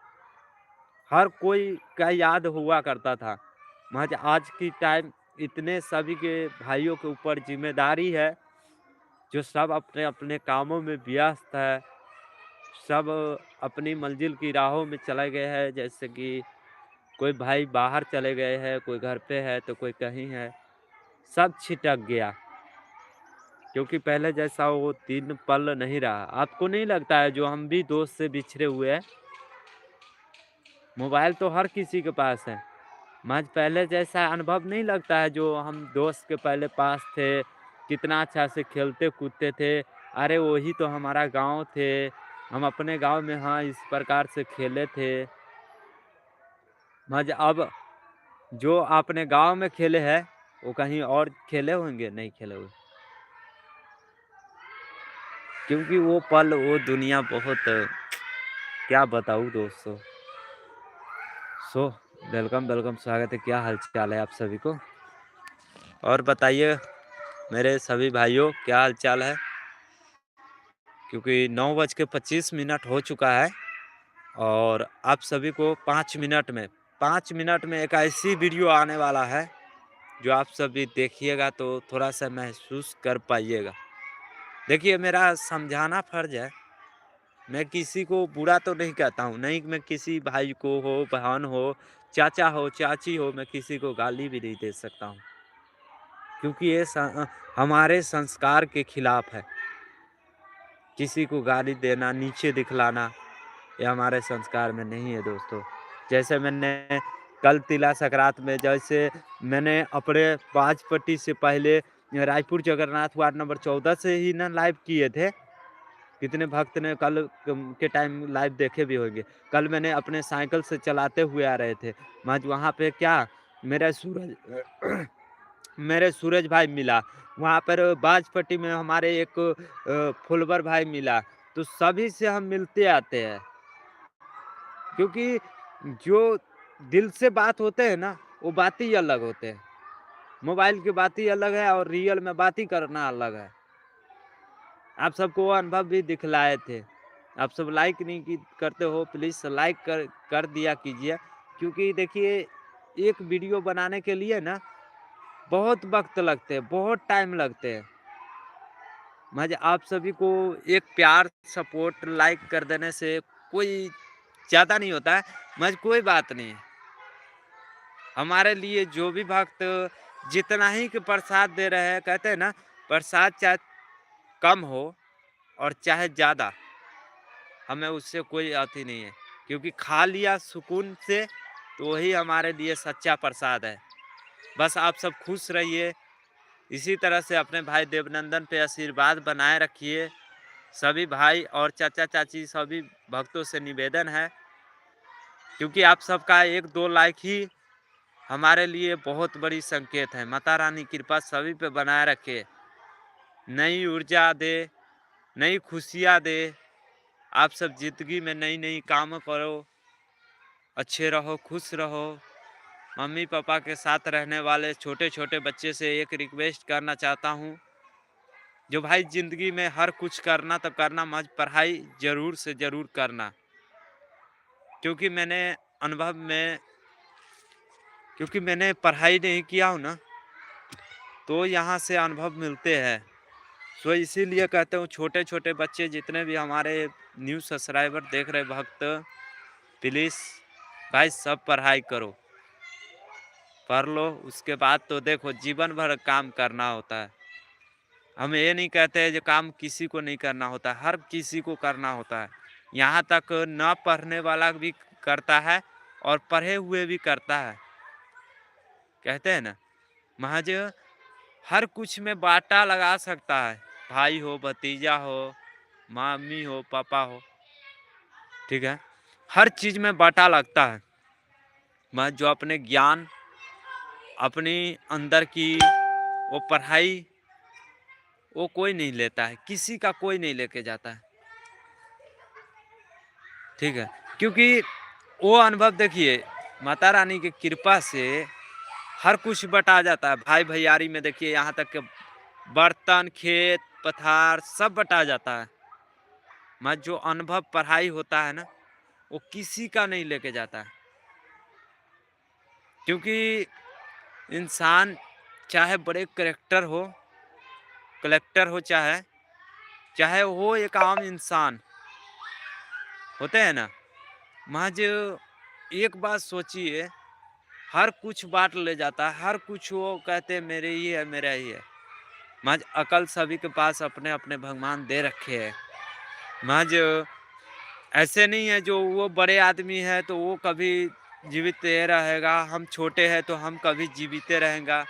हर कोई का याद हुआ करता था। महज आज की टाइम इतने सभी के भाइयों के ऊपर ज़िम्मेदारी है, जो सब अपने-अपने कामों में व्यस्त है। सब अपनी मंज़िल की राहों में चले गए हैं, जैसे कि कोई भाई बाहर चले गए हैं, कोई घर पे है, तो कोई कहीं है। सब छिटक गया, क्योंकि पहले जैसा वो दिन पल नहीं रहा। आपको नहीं लगता है जो हम भी दोस्त से बिछड़े हुए हैं? मोबाइल तो हर किसी के पास है, महज़ पहले जैसा अनुभव नहीं लगता है जो हम दोस्त के पहले पास थे, कितना अच्छा से खेलते-कूदते थे। अरे वही तो हमारा गाँव थे, हम अपने गाँव में हाँ, इस प्रकार से खेले थे। महज़ अब जो आपने गाँव में खेले हैं, वो कहीं और खेले होंगे? नहीं खेले हुए। क्योंकि वो पल, वो दुनिया बहुत क्या बताऊँ दोस्तों। सो वेलकम, वेलकम, स्वागत है। क्या हाल-चाल है आप सभी को? और बताइए मेरे सभी भाइयों क्या हाल-चाल है? क्योंकि 9 बज के 25 मिनट हो चुका है और आप सभी को 5 मिनट में एक ऐसी वीडियो आने वाला है, जो आप सभी देखिएगा तो थोड़ा-सा महसूस कर पाइएगा। देखिए मेरा समझाना फ़र्ज़ है, मैं किसी को बुरा तो नहीं कहता हूँ, नहीं मैं किसी भाई को हो, बहन हो, चाचा हो, चाची हो, मैं किसी को गाली भी नहीं दे सकता हूँ। क्योंकि ये हमारे संस्कार के खिलाफ है। किसी को गाली देना, नीचे दिखलाना, ये हमारे संस्कार में नहीं है दोस्तों। जैसे मैंने कल तिला संक्रांत में जैसे मैंने अपने बाजपट्टी से पहले रायपुर जगन्नाथ वार्ड नंबर 14 से ही ना लाइव किए थे। कितने भक्त ने कल के टाइम लाइव देखे भी होंगे। कल मैंने अपने साइकिल से चलाते हुए आ रहे थे। वहाँ पे क्या मेरा सूरज मेरे सूरज भाई मिला, वहाँ पर बाजपट्टी में हमारे एक फुलवर भाई मिला, तो सभी से हम मिलते आते हैं। क्योंकि जो दिल से बात होते हैं ना, वो बात ही अलग होते हैं। मोबाइल की बात ही अलग है और रियल में बात ही करना अलग है। आप सबको वो अनुभव भी दिखलाए थे। आप सब लाइक नहीं की करते हो, प्लीज़ लाइक कर दिया कीजिए। क्योंकि देखिए एक वीडियो बनाने के लिए ना बहुत वक़्त लगते हैं, बहुत टाइम लगते हैं। आप सभी को एक प्यार, सपोर्ट, लाइक कर देने से कोई ज़्यादा नहीं होता है, कोई बात नहीं है। हमारे लिए जो भी भक्त जितना ही के प्रसाद दे रहे हैं, कहते हैं ना प्रसाद चाहे कम हो और चाहे ज़्यादा, हमें उससे कोई अति नहीं है। क्योंकि खा लिया सुकून से, तो वही हमारे लिए सच्चा प्रसाद है। बस आप सब खुश रहिए, इसी तरह से अपने भाई देवनंदन पे आशीर्वाद बनाए रखिए। सभी भाई और चाचा-चाची सभी भक्तों से निवेदन है, क्योंकि आप सबका 1-2 लाइक ही हमारे लिए बहुत बड़ी संकेत है। माता रानी कृपा सभी पे बनाए रखे, नई ऊर्जा दे, नई खुशियाँ दे। आप सब ज़िंदगी में नई-नई काम करो, अच्छे रहो, खुश रहो। मम्मी-पापा के साथ रहने वाले छोटे-छोटे बच्चे से एक रिक्वेस्ट करना चाहता हूँ, जो भाई ज़िंदगी में हर कुछ करना तो करना, पढ़ाई ज़रूर से ज़रूर करना। क्योंकि मैंने अनुभव में क्योंकि मैंने पढ़ाई नहीं किया हूँ ना, तो यहाँ से अनुभव मिलते हैं। सो इसीलिए कहता हूँ छोटे-छोटे बच्चे जितने भी हमारे न्यू सब्सक्राइबर देख रहे भक्त, प्लीज़ भाई सब पढ़ाई करो। पढ़ लो, उसके बाद तो देखो जीवन भर काम करना होता है। हम ये नहीं कहते हैं जो काम किसी को नहीं करना होता, हर किसी को करना होता है। यहाँ तक ना पढ़ने वाला भी करता है और पढ़े हुए भी करता है। कहते हैं ना, महज हर कुछ में बाँटा लगा सकता है। भाई हो, भतीजा हो, मम्मी हो, पापा हो, ठीक है? हर चीज़ में बाँटा लगता है। जो अपने ज्ञान, अपनी अंदर की वो पढ़ाई, वो कोई नहीं लेता है, किसी का कोई नहीं लेके जाता है। ठीक है? क्योंकि वो अनुभव देखिए, माता रानी की कृपा से हर कुछ बँटा जाता है। भाई-भैयारी में देखिए यहाँ तक कि बर्तन, खेत, पथार सब बँटा जाता है। जो अनुभव पढ़ाई होता है ना, वो किसी का नहीं लेके जाता है। क्योंकि इंसान चाहे बड़े कलेक्टर हो चाहे वो एक आम इंसान, होते हैं ना? महज़ एक बात सोचिए, हर कुछ बाँट ले जाता है, हर कुछ वो कहते हैं मेरे ही है, मेरा ही है। अकल सभी के पास अपने-अपने भगवान दे रखे हैं। महज़ ऐसे नहीं है जो वो बड़े आदमी है तो वो कभी जीवित ये रहेगा, हम छोटे हैं तो हम कभी जीवित रहेंगे।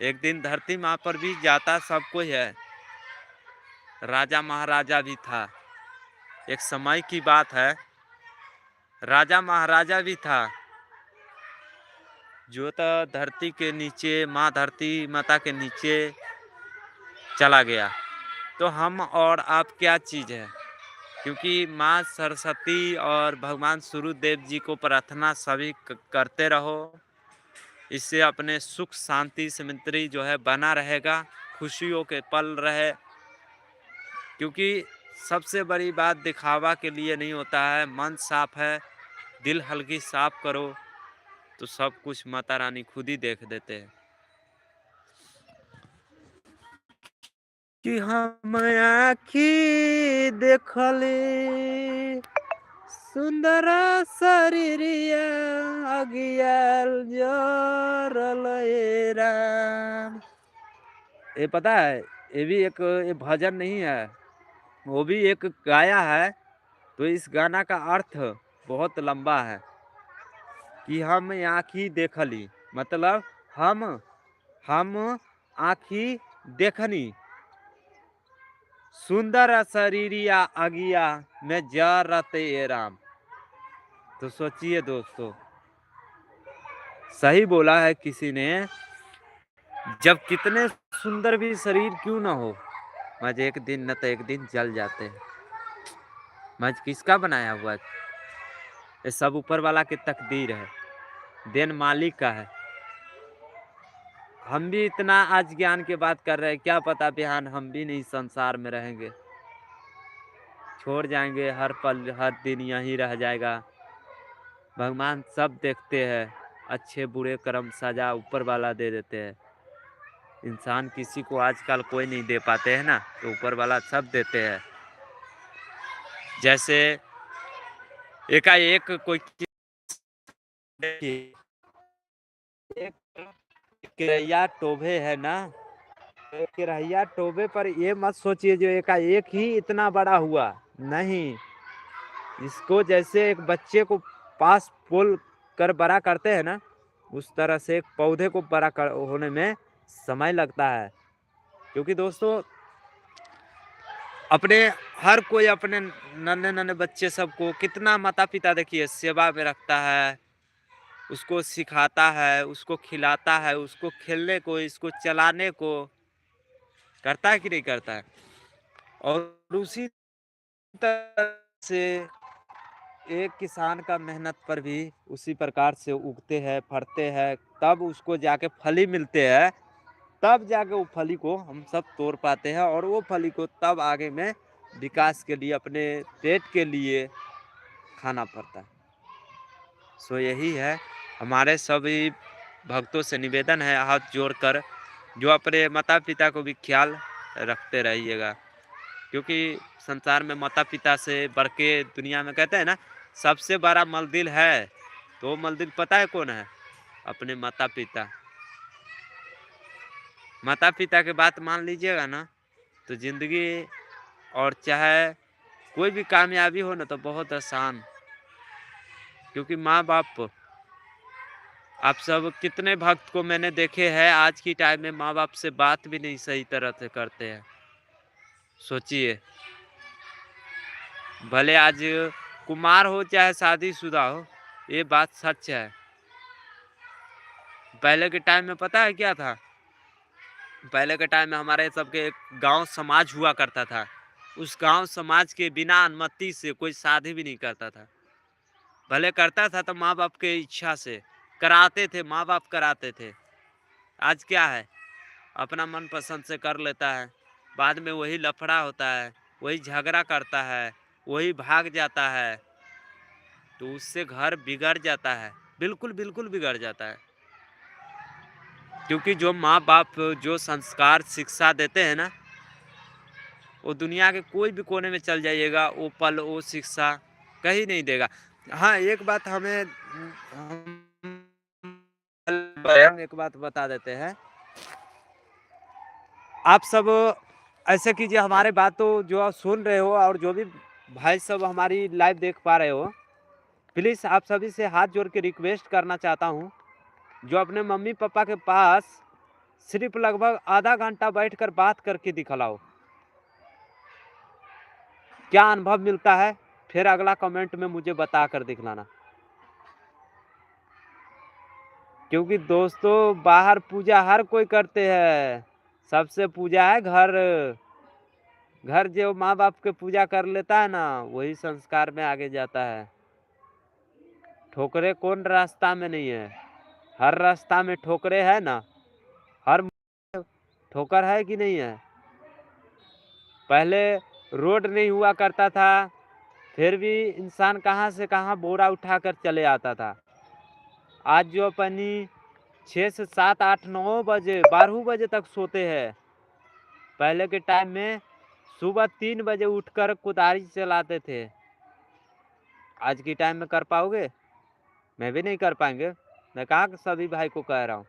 एक दिन धरती माँ पर भी जाता सब कोई है, राजा महाराजा भी था। एक समय की बात है, राजा महाराजा भी था, जो तो धरती के नीचे, माँ धरती माता के नीचे चला गया। तो हम और आप क्या चीज़ है? क्योंकि माँ सरस्वती और भगवान सूर्यदेव जी को प्रार्थना सभी करते रहो, इससे अपने सुख शांति समृद्धि जो है बना रहेगा, खुशियों के पल रहे। क्योंकि सबसे बड़ी बात दिखावा के लिए नहीं होता है, मन साफ है, दिल हल्की साफ करो तो सब कुछ माता रानी खुद ही देख देते हैं। कि हम आँखी देखली सुंदर शरीरिया अगियाल जरल ए राम। ये पता है, ये भी एक ये भजन नहीं है, वो भी एक गाया है। तो इस गाना का अर्थ बहुत लंबा है कि हम आँखी देखली, मतलब हम आँखी देखनी सुंदर शरीरिया अगिया में जरत ए राम। तो सोचिए दोस्तों, सही बोला है किसी ने, जब कितने सुंदर भी शरीर क्यों ना हो, मज एक दिन न तो एक दिन जल जाते हैं। मज किसका बनाया हुआ है? ये सब ऊपर वाला की तकदीर है, देन मालिक का है। हम भी इतना आज ज्ञान की बात कर रहे हैं, क्या पता बिहान हम भी नहीं संसार में रहेंगे, छोड़ जाएंगे, हर पल हर दिन यहीं रह जाएगा। भगवान सब देखते हैं, अच्छे बुरे कर्म सजा ऊपर वाला दे देते हैं। इंसान किसी को आजकल कोई नहीं दे पाते हैं ना, तो ऊपर वाला सब देते हैं। जैसे एकाएक कोई देखिए, एक किरैया टोभे है ना, एक किरैया टोभे पर ये मत सोचिए जो एकाएक ही इतना बड़ा हुआ, नहीं। इसको जैसे एक बच्चे को पास पोल कर बड़ा करते हैं ना, उस तरह से एक पौधे को बड़ा होने में समय लगता है। क्योंकि दोस्तों, अपने हर कोई अपने नन्हे नन्हे बच्चे सबको कितना माता पिता देखिए सेवा में रखता है, उसको सिखाता है, उसको खिलाता है, उसको खेलने को, इसको चलाने को करता है कि नहीं करता है। और उसी तरह से एक किसान का मेहनत पर भी उसी प्रकार से उगते हैं, फरते हैं, तब उसको जाके फली मिलते हैं, तब जाके वो फली को हम सब तोड़ पाते हैं, और वो फली को तब आगे में विकास के लिए, अपने पेट के लिए खाना पड़ता है। सो यही है, हमारे सभी भक्तों से निवेदन है हाथ जोड़कर, जो अपने माता पिता को भी ख्याल रखते रहिएगा। क्योंकि संसार में माता पिता से बढ़ के दुनिया में कहते हैं ना, सबसे बड़ा मलदिल है, तो मलदिल पता है कौन है? अपने माता पिता। माता पिता के बात मान लीजिएगा ना, तो जिंदगी और चाहे कोई भी कामयाबी हो ना, तो बहुत आसान। क्योंकि माँ बाप, आप सब कितने भक्त को मैंने देखे हैं आज की टाइम में माँ बाप से बात भी नहीं सही तरह से करते हैं। सोचिए, भले आज कुमार हो चाहे शादीशुदा हो, ये बात सच है। पहले के टाइम में पता है क्या था? पहले के टाइम में हमारे सबके एक गांव समाज हुआ करता था, उस गांव समाज के बिना अनुमति से कोई शादी भी नहीं करता था। भले करता था तो माँ बाप के इच्छा से कराते थे, माँ बाप कराते थे। आज क्या है, अपना मन पसंद से कर लेता है, बाद में वही लफड़ा होता है, वही झगड़ा करता है, वही भाग जाता है, तो उससे घर बिगड़ जाता है, बिल्कुल बिल्कुल बिगड़ जाता है। क्योंकि जो माँ बाप जो संस्कार शिक्षा देते हैं ना, वो दुनिया के कोई भी कोने में चल जाइएगा, वो पल वो शिक्षा कहीं नहीं देगा। हाँ, एक बात हमें हम एक बात बता देते हैं, आप सब ऐसे कीजिए, हमारे बात तो जो आप सुन रहे हो और जो भी भाई सब हमारी लाइव देख पा रहे हो, प्लीज़ आप सभी से हाथ जोड़ के रिक्वेस्ट करना चाहता हूँ, जो अपने मम्मी-पापा के पास सिर्फ़ लगभग आधा घंटा बैठकर बात करके दिखलाओ। क्या अनुभव मिलता है? फिर अगला कमेंट में मुझे बताकर दिखलाना। क्योंकि दोस्तों बाहर पूजा हर कोई करते हैं, सबसे पूजा है घर। घर जो माँ-बाप के पूजा कर लेता है ना, वही संस्कार में आगे जाता है। ठोकरें कौन रास्ता में नहीं है? हर रास्ता में ठोकरें है ना, हर ठोकर है कि नहीं है? पहले रोड नहीं हुआ करता था, फिर भी इंसान कहाँ से कहाँ बोरा उठाकर चले आता था। आज जो अपनी 6 से 7, 8, 9 बजे, 12 बजे तक सोते हैं। पहले के टाइम में सुबह 3 बजे उठकर कुदारी चलाते थे। आज के टाइम में कर पाओगे? मैं भी नहीं कर पाएँगे। मैं कहाँ के सभी भाई को कह रहा हूँ।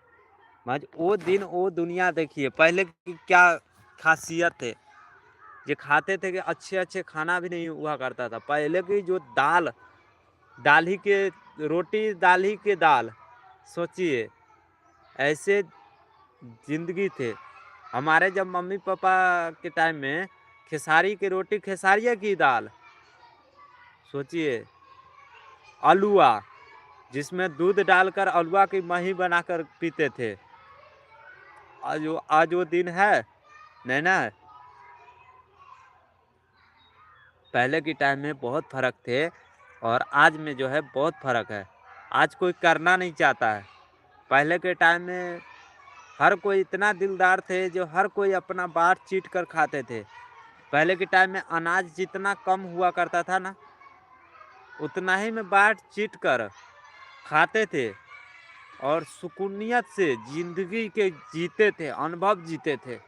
आज वो दिन वो दुनिया देखिए, पहले की क्या ख़ासियत थे। ये खाते थे कि अच्छे-अच्छे खाना भी नहीं हुआ करता था। पहले की जो दाल, दाल ही के रोटी, दाल ही के दाल, सोचिए ऐसे ज़िंदगी थे। हमारे जब मम्मी-पापा के टाइम में खेसारी की रोटी, खेसारिये की दाल, सोचिए अलुआ, जिसमें दूध डालकर अलुआ की मही बनाकर पीते थे। आज वो दिन है? नहीं ना। पहले के टाइम में बहुत फ़र्क थे और आज में जो है बहुत फ़र्क है। आज कोई करना नहीं चाहता है। पहले के टाइम में हर कोई इतना दिलदार थे जो हर कोई अपना बाँट चीट कर खाते थे। पहले के टाइम में अनाज जितना कम हुआ करता था ना, उतना ही में बाँट चीट कर खाते थे और सुकूनियत से ज़िंदगी के जीते थे, अनुभव जीते थे।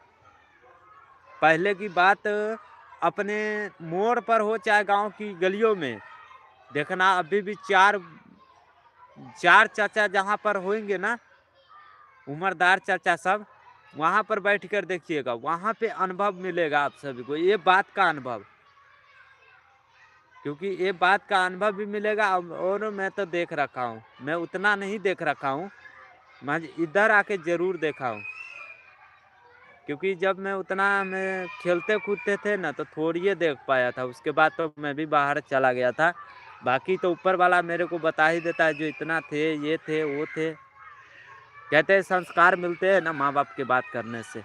पहले की बात अपने मोड़ पर हो चाहे गाँव की गलियों में, देखना अभी भी 4 चाचा जहाँ पर होंगे ना, उम्रदार चाचा सब, वहाँ पर बैठ कर देखिएगा, वहाँ पे अनुभव मिलेगा आप सभी को, ये बात का अनुभव। क्योंकि ये बात का अनुभव भी मिलेगा और मैं तो देख रखा हूँ। मैं उतना नहीं देख रखा हूँ, मैं इधर आके ज़रूर देखा हूँ। क्योंकि जब मैं खेलते-कूदते थे ना, तो थोड़िए देख पाया था, उसके बाद तो मैं भी बाहर चला गया था। बाकी तो ऊपर वाला मेरे को बता ही देता है, जो इतना थे, ये थे, वो थे। कहते हैं संस्कार मिलते हैं ना माँ-बाप की बात करने से।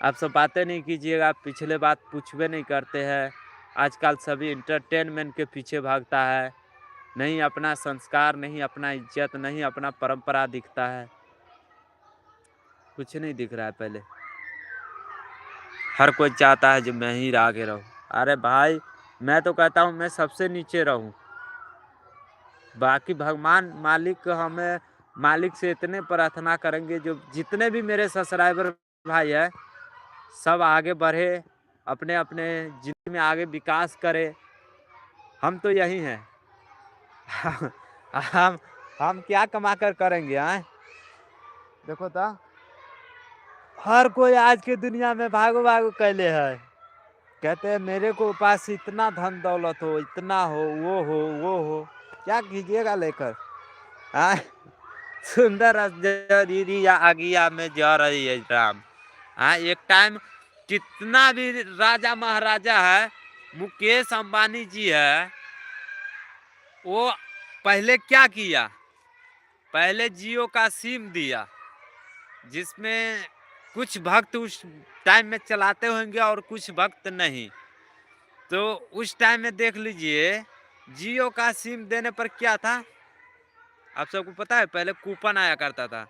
आप सब बातें नहीं कीजिएगा, आप पिछले बात पूछबे नहीं करते हैं। आजकल सभी एंटरटेनमेंट के पीछे भागता है। नहीं अपना संस्कार, नहीं अपना इज़्ज़त, नहीं अपना परंपरा दिखता है। कुछ नहीं दिख रहा है पहले। हर कोई चाहता है जो मैं ही आगे रहूँ। अरे भाई, मैं तो कहता हूँ मैं सबसे नीचे रहूँ। बाकी भगवान मालिक से इतने प्रार्थना करेंगे, जो जितने भी मेरे सब्सक्राइबर भाई हैं, सब आगे बढ़े, अपने-अपने ज़िंदगी में आगे विकास करे। हम तो यही हैं। हम हम क्या कमा कर करेंगे आँय? देखो तो, हर कोई आज की दुनिया में भागो-भागो कैले है। कहते हैं मेरे को पास इतना धन दौलत हो, इतना हो, वो हो, क्या कीजिएगा लेकर? हाँ, सुंदर जरिया आगिया में जा रही है राम। हाँ, एक टाइम कितना भी राजा महाराजा है, मुकेश अंबानी जी है, वो पहले क्या किया? पहले जियो का सिम दिया, जिसमें कुछ भक्त उस टाइम में चलाते होंगे और कुछ भक्त नहीं। तो उस टाइम में देख लीजिए, जियो का सिम देने पर क्या था? आप सबको पता है पहले कूपन आया करता था,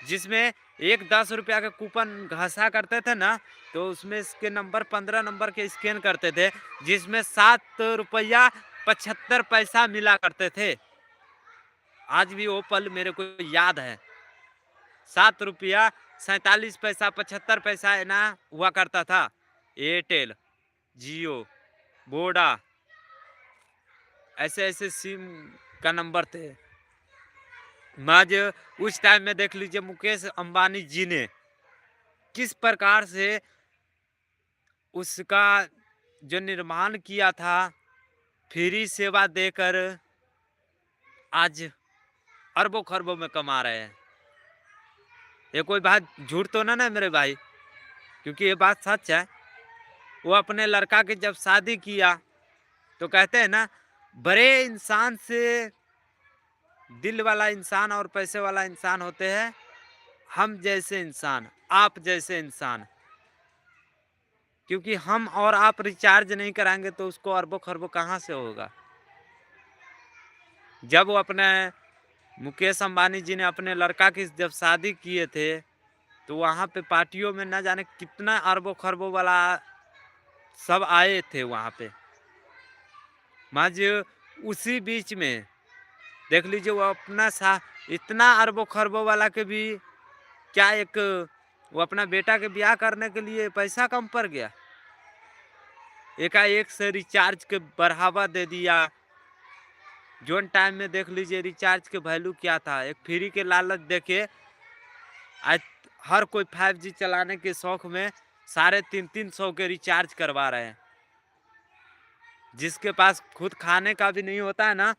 जिसमें एक 10 रुपया का कूपन घसा करते थे ना, तो उसमें इसके नंबर 15 नंबर के स्कैन करते थे, जिसमें 7 रुपया 75 पैसा मिला करते थे। आज भी वो पल मेरे को याद है। 7 रुपया 47 पैसा 75 पैसा है ना हुआ करता था। एयरटेल, जियो, वोडा, ऐसे-ऐसे सिम का नंबर थे। आज उस टाइम में देख लीजिए मुकेश अंबानी जी ने किस प्रकार से उसका जो निर्माण किया था, फ्री सेवा देकर आज अरबों खरबों में कमा रहे हैं। ये कोई बात झूठ तो ना मेरे भाई, क्योंकि ये बात सच है। वो अपने लड़का की जब शादी किया तो कहते हैं ना, बड़े इंसान से दिल वाला इंसान और पैसे वाला इंसान होते हैं हम जैसे इंसान, आप जैसे इंसान। क्योंकि हम और आप रिचार्ज नहीं कराएंगे तो उसको अरबों खरबों कहाँ से होगा। जब वो अपने मुकेश अंबानी जी ने अपने लड़का की जब शादी किए थे तो वहाँ पे पार्टियों में न जाने कितना अरबों खरबों वाला सब आए थे वहाँ पे। माज उसी बीच में देख लीजिए वो अपना इतना अरबों खरबों वाला के भी क्या एक वो अपना बेटा के ब्याह करने के लिए पैसा कम पड़ गया। एकाएक से रिचार्ज के बढ़ावा दे दिया। जोन टाइम में देख लीजिए रिचार्ज के वैल्यू क्या था। एक फ्री के लालच देके आज हर कोई 5G चलाने के शौक में 350 के रिचार्ज करवा रहे हैं। जिसके पास खुद खाने का भी नहीं होता है ना,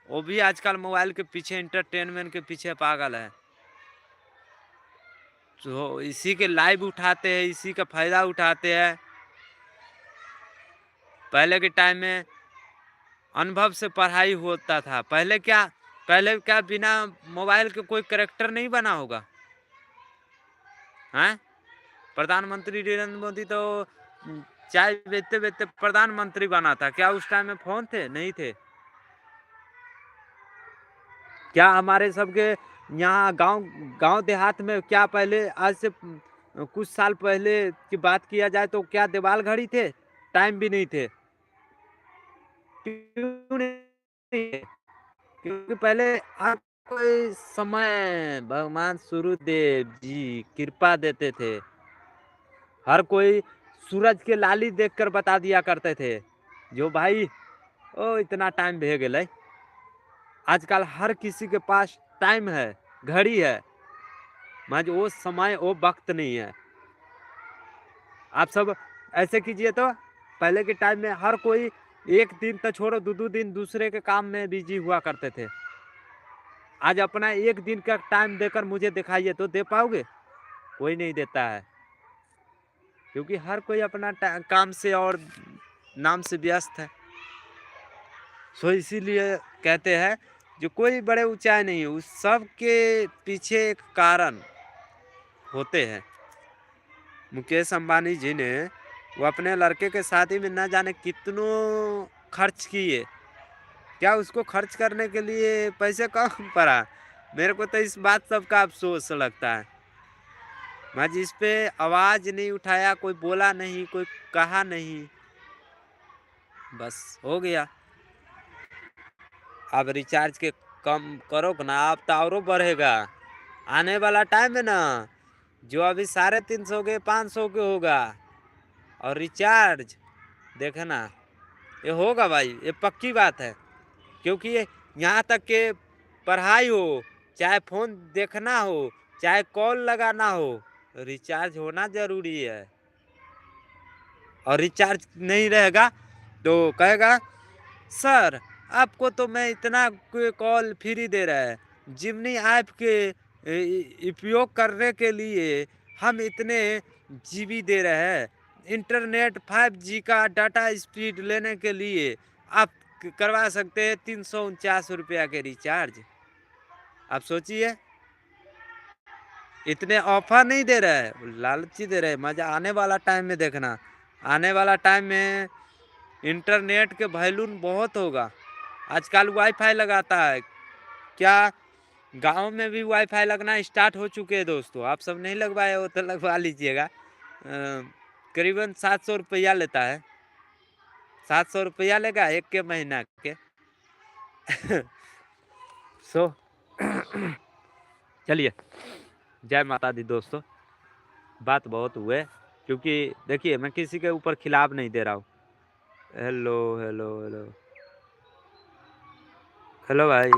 वो भी आजकल मोबाइल के पीछे, एंटरटेनमेंट के पीछे पागल है। तो इसी के लाइव उठाते हैं, इसी का फायदा उठाते हैं। पहले के टाइम में अनुभव से पढ़ाई होता था। पहले क्या बिना मोबाइल के कोई कैरेक्टर नहीं बना होगा हैं? प्रधानमंत्री नरेंद्र मोदी तो चाय बेचते बेचते प्रधानमंत्री बना था। क्या उस टाइम में फोन थे? नहीं थे। क्या हमारे सबके यहाँ गांव देहात में क्या पहले आज से कुछ साल पहले की बात किया जाए तो क्या दीवाल घड़ी थे? टाइम भी नहीं थे। क्यों नहीं? क्योंकि पहले हर कोई समय भगवान सूर्यदेव जी कृपा देते थे। हर कोई सूरज के लाली देखकर बता दिया करते थे जो भाई ओ इतना टाइम भे गए। आजकल हर किसी के पास टाइम है, घड़ी है, मगर वो समय वो वक्त नहीं है। आप सब ऐसे कीजिए तो पहले के टाइम में हर कोई एक दिन तो छोड़ो, दो दिन दूसरे के काम में बिजी हुआ करते थे। आज अपना एक दिन का टाइम देकर मुझे दिखाइए तो दे पाओगे? कोई नहीं देता है, क्योंकि हर कोई अपना काम से और नाम से व्यस्त है। सो इसीलिए कहते हैं जो कोई बड़े ऊंचाई नहीं है, उस सब के पीछे एक कारण होते हैं। मुकेश अंबानी जी ने वो अपने लड़के के शादी में न जाने कितनों खर्च किए। क्या उसको खर्च करने के लिए पैसे कम पड़ा? मेरे को तो इस बात सबका अफसोस लगता है। मैं इस पे आवाज नहीं उठाया, कोई बोला नहीं, कोई कहा नहीं, बस हो गया। अब रिचार्ज के कम करो ना, अब तो और बढ़ेगा। आने वाला टाइम है ना, जो अभी 350 के 500 के होगा, और रिचार्ज देखना ये होगा भाई, ये पक्की बात है। क्योंकि यहाँ तक के पढ़ाई हो, चाहे फोन देखना हो, चाहे कॉल लगाना हो, रिचार्ज होना जरूरी है। और रिचार्ज नहीं रहेगा तो कहेगा सर आपको तो मैं इतना कॉल फ्री दे रहा है, जिमनी ऐप के उपयोग करने के लिए हम इतने जीबी दे रहे हैं, इंटरनेट 5G का डाटा स्पीड लेने के लिए आप करवा सकते हैं 349 रुपया के रिचार्ज। आप सोचिए, इतने ऑफर नहीं दे रहे है, लालची दे रहे है। मजा आने वाला टाइम में देखना, आने वाला टाइम में इंटरनेट के वैल्यू बहुत होगा। आजकल वाईफाई लगाता है, क्या गांव में भी वाईफाई लगना स्टार्ट हो चुके हैं दोस्तों। आप सब नहीं लगवाए हो तो लगवा लीजिएगा। करीबन 700 रुपया लेता है, 700 रुपया लेगा एक के महीना के। सो चलिए, जय माता दी दोस्तों। बात बहुत हुए, क्योंकि देखिए मैं किसी के ऊपर खिलाफ नहीं दे रहा हूँ। हेलो हेलो हेलो हेलो भाई,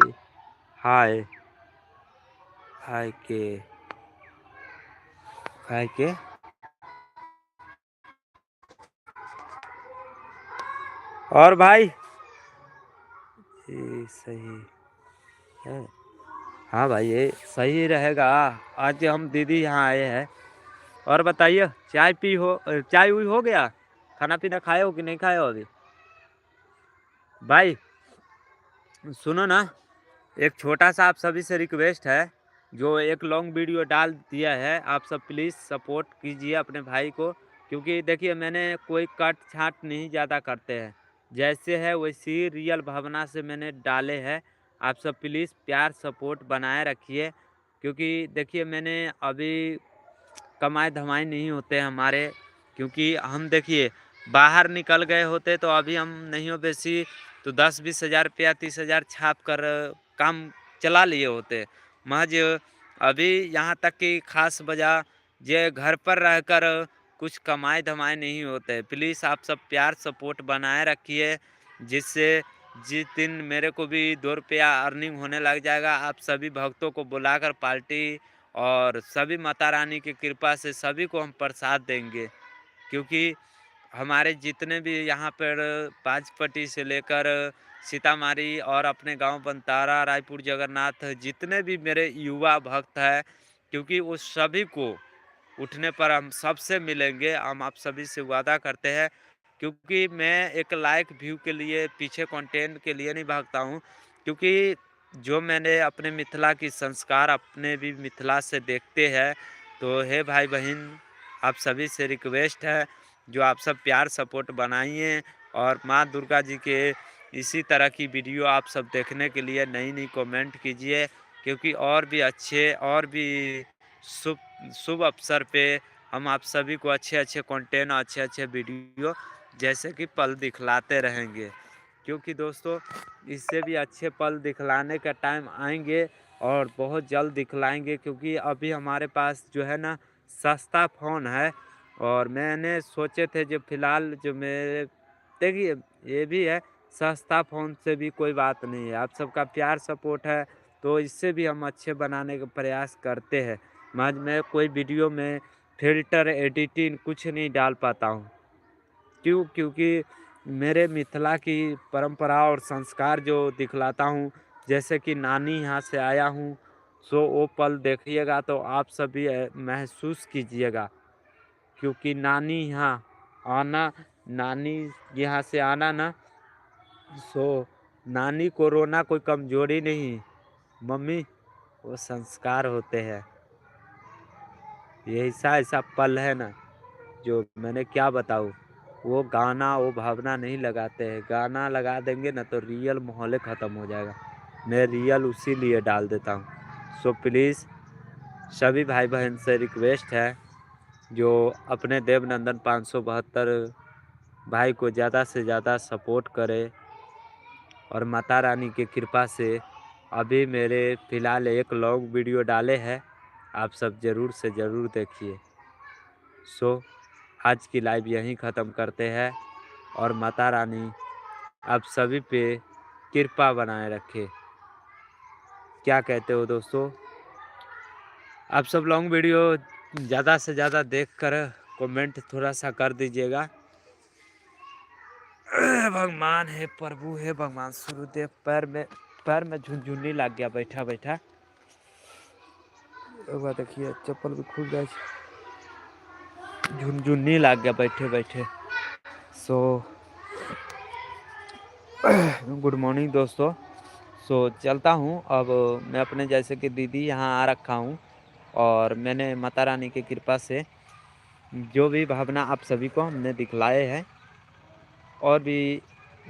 हाय हाय के और भाई ये सही है। हाँ भाई, ये सही रहेगा। आज हम दीदी यहाँ आए हैं। और बताइए, चाय हुई हो गया? खाना पीना खाए हो कि नहीं खाए हो अभी? भाई सुनो ना, एक छोटा सा आप सभी से रिक्वेस्ट है, जो एक लॉन्ग वीडियो डाल दिया है, आप सब प्लीज़ सपोर्ट कीजिए अपने भाई को। क्योंकि देखिए, मैंने कोई कट छाट नहीं ज़्यादा करते हैं, जैसे है वैसी रियल भावना से मैंने डाले हैं। आप सब प्लीज़ प्यार सपोर्ट बनाए रखिए। क्योंकि देखिए, मैंने अभी कमाई धमाई नहीं होते हैं हमारे, क्योंकि हम देखिए बाहर निकल गए होते तो अभी हम नहीं हो बेसी तो 10-20 हज़ार रुपया 30 हज़ार छाप कर काम चला लिए होते। महज अभी यहाँ तक कि खास वजह ये घर पर रहकर कुछ कमाई धमाई नहीं होते। प्लीज़ आप सब प्यार सपोर्ट बनाए रखिए, जिससे जिस दिन मेरे को भी 2 रुपया अर्निंग होने लग जाएगा, आप सभी भक्तों को बुलाकर पार्टी और सभी माता रानी की कृपा से सभी को हम प्रसाद देंगे। क्योंकि हमारे जितने भी यहाँ पर पाँचपट्टी से लेकर सीतामाढ़ी और अपने गांव बनतारा, रायपुर, जगन्नाथ, जितने भी मेरे युवा भक्त हैं, क्योंकि वो सभी को उठने पर हम सबसे मिलेंगे। हम आप सभी से वादा करते हैं। क्योंकि मैं एक लाइक व्यू के लिए पीछे कंटेंट के लिए नहीं भागता हूँ। क्योंकि जो मैंने अपने मिथिला की संस्कार अपने भी मिथिला से देखते हैं, तो हे भाई बहन, आप सभी से रिक्वेस्ट है, जो आप सब प्यार सपोर्ट बनाइए और माँ दुर्गा जी के इसी तरह की वीडियो आप सब देखने के लिए नई नई कमेंट कीजिए। क्योंकि और भी अच्छे और भी शुभ शुभ अवसर पे हम आप सभी को अच्छे अच्छे कंटेंट, अच्छे अच्छे वीडियो जैसे कि पल दिखलाते रहेंगे। क्योंकि दोस्तों, इससे भी अच्छे पल दिखलाने का टाइम आएंगे और बहुत जल्द दिखलाएंगे। क्योंकि अभी हमारे पास जो है ना, सस्ता फ़ोन है। और मैंने सोचे थे जो फ़िलहाल जो मेरे देखिए, ये भी है, सस्ता फ़ोन से भी कोई बात नहीं है, आप सबका प्यार सपोर्ट है तो इससे भी हम अच्छे बनाने का प्रयास करते हैं। महज मैं कोई वीडियो में फ़िल्टर एडिटिंग कुछ नहीं डाल पाता हूँ। क्योंकि मेरे मिथिला की परंपरा और संस्कार जो दिखलाता हूँ, जैसे कि नानी यहाँ से आया हूँ, सो वो पल देखिएगा तो आप सभी महसूस कीजिएगा। क्योंकि आना नानी यहाँ से आना ना, सो नानी को रोना कोई कमजोरी नहीं मम्मी, वो संस्कार होते हैं। ये ऐसा ऐसा पल है ना, जो मैंने क्या बताऊँ। वो गाना वो भावना नहीं लगाते हैं, गाना लगा देंगे ना तो रियल माहौल ख़त्म हो जाएगा। मैं रियल उसी लिए डाल देता हूँ। सो प्लीज़ सभी भाई बहन से रिक्वेस्ट है, जो अपने देवनंदन 572 भाई को ज़्यादा से ज़्यादा सपोर्ट करे। और माता रानी की कृपा से अभी मेरे फ़िलहाल एक लॉन्ग वीडियो डाले हैं, आप सब ज़रूर से ज़रूर देखिए। सो आज की लाइव यहीं ख़त्म करते हैं और माता रानी आप सभी पे कृपा बनाए रखे। क्या कहते हो दोस्तों? आप सब लॉन्ग वीडियो ज़्यादा से ज़्यादा देखकर कमेंट थोड़ा सा कर दीजिएगा। भगवान है, प्रभु है, भगवान सूर्यदेव, पैर में झुनझुनी लग गया बैठा बैठा। एक बार देखिए, चप्पल भी खुल जाए, झुनझुनी लग गया बैठे बैठे। सो गुड मॉर्निंग दोस्तों। सो चलता हूँ अब। मैं अपने जैसे कि दीदी यहाँ आ रखा हूँ और मैंने माता रानी की कृपा से जो भी भावना आप सभी को हमने दिखलाए हैं, और भी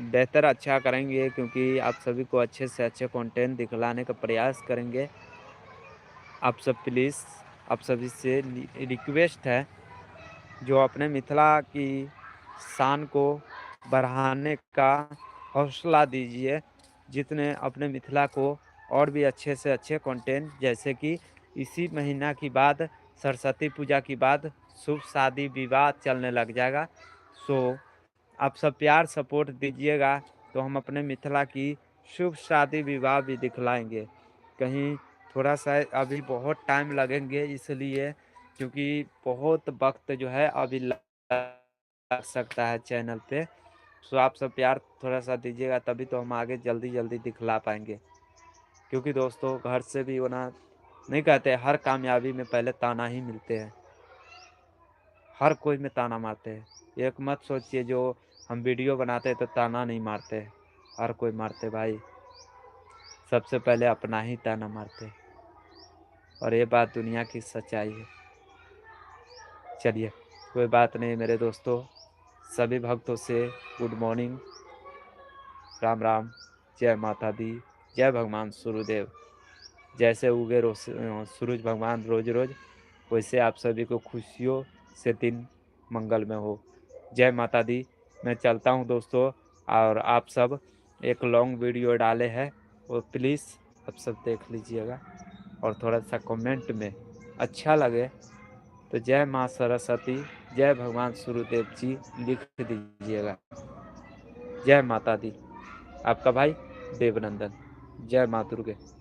बेहतर अच्छा करेंगे। क्योंकि आप सभी को अच्छे से अच्छे कंटेंट दिखलाने का प्रयास करेंगे। आप सब प्लीज़, आप सभी से रिक्वेस्ट है, जो अपने मिथिला की शान को बढ़ाने का हौसला दीजिए। जितने अपने मिथिला को और भी अच्छे से अच्छे कंटेंट, जैसे कि इसी महीना की बाद सरस्वती पूजा की बाद शुभ शादी विवाह चलने लग जाएगा। सो आप सब प्यार सपोर्ट दीजिएगा तो हम अपने मिथिला की शुभ शादी विवाह भी दिखलाएंगे। कहीं थोड़ा सा अभी बहुत टाइम लगेंगे, इसलिए क्योंकि बहुत वक्त जो है अभी लग सकता है चैनल पे। सो आप सब प्यार थोड़ा-सा दीजिएगा, तभी तो हम आगे जल्दी-जल्दी दिखला पाएँगे। क्योंकि दोस्तों घर से भी होना नहीं कहते, हर कामयाबी में पहले ताना ही मिलते हैं। हर कोई में ताना मारते हैं। एक मत सोचिए जो हम वीडियो बनाते हैं तो ताना नहीं मारते हैं। हर कोई मारते भाई। सबसे पहले अपना ही ताना मारते हैं। और ये बात दुनिया की सच्चाई है। चलिए, कोई बात नहीं मेरे दोस्तों। सभी भक्तों से गुड मॉर्निंग, राम राम, जय माता दी, जय भगवान सूर्यदेव। जैसे उगे सूरज भगवान रोज-रोज, वैसे आप सभी को खुशियों से दिन मंगलमय हो। जय माता दी। मैं चलता हूँ दोस्तों, और आप सब एक लॉन्ग वीडियो डाले हैं, वो प्लीज़ आप सब देख लीजिएगा, और थोड़ा-सा कमेंट में अच्छा लगे तो जय माँ सरस्वती, जय भगवान सूर्यदेव जी लिख दीजिएगा। जय माता दी। आपका भाई देवनंदन। जय माँ दुर्गे।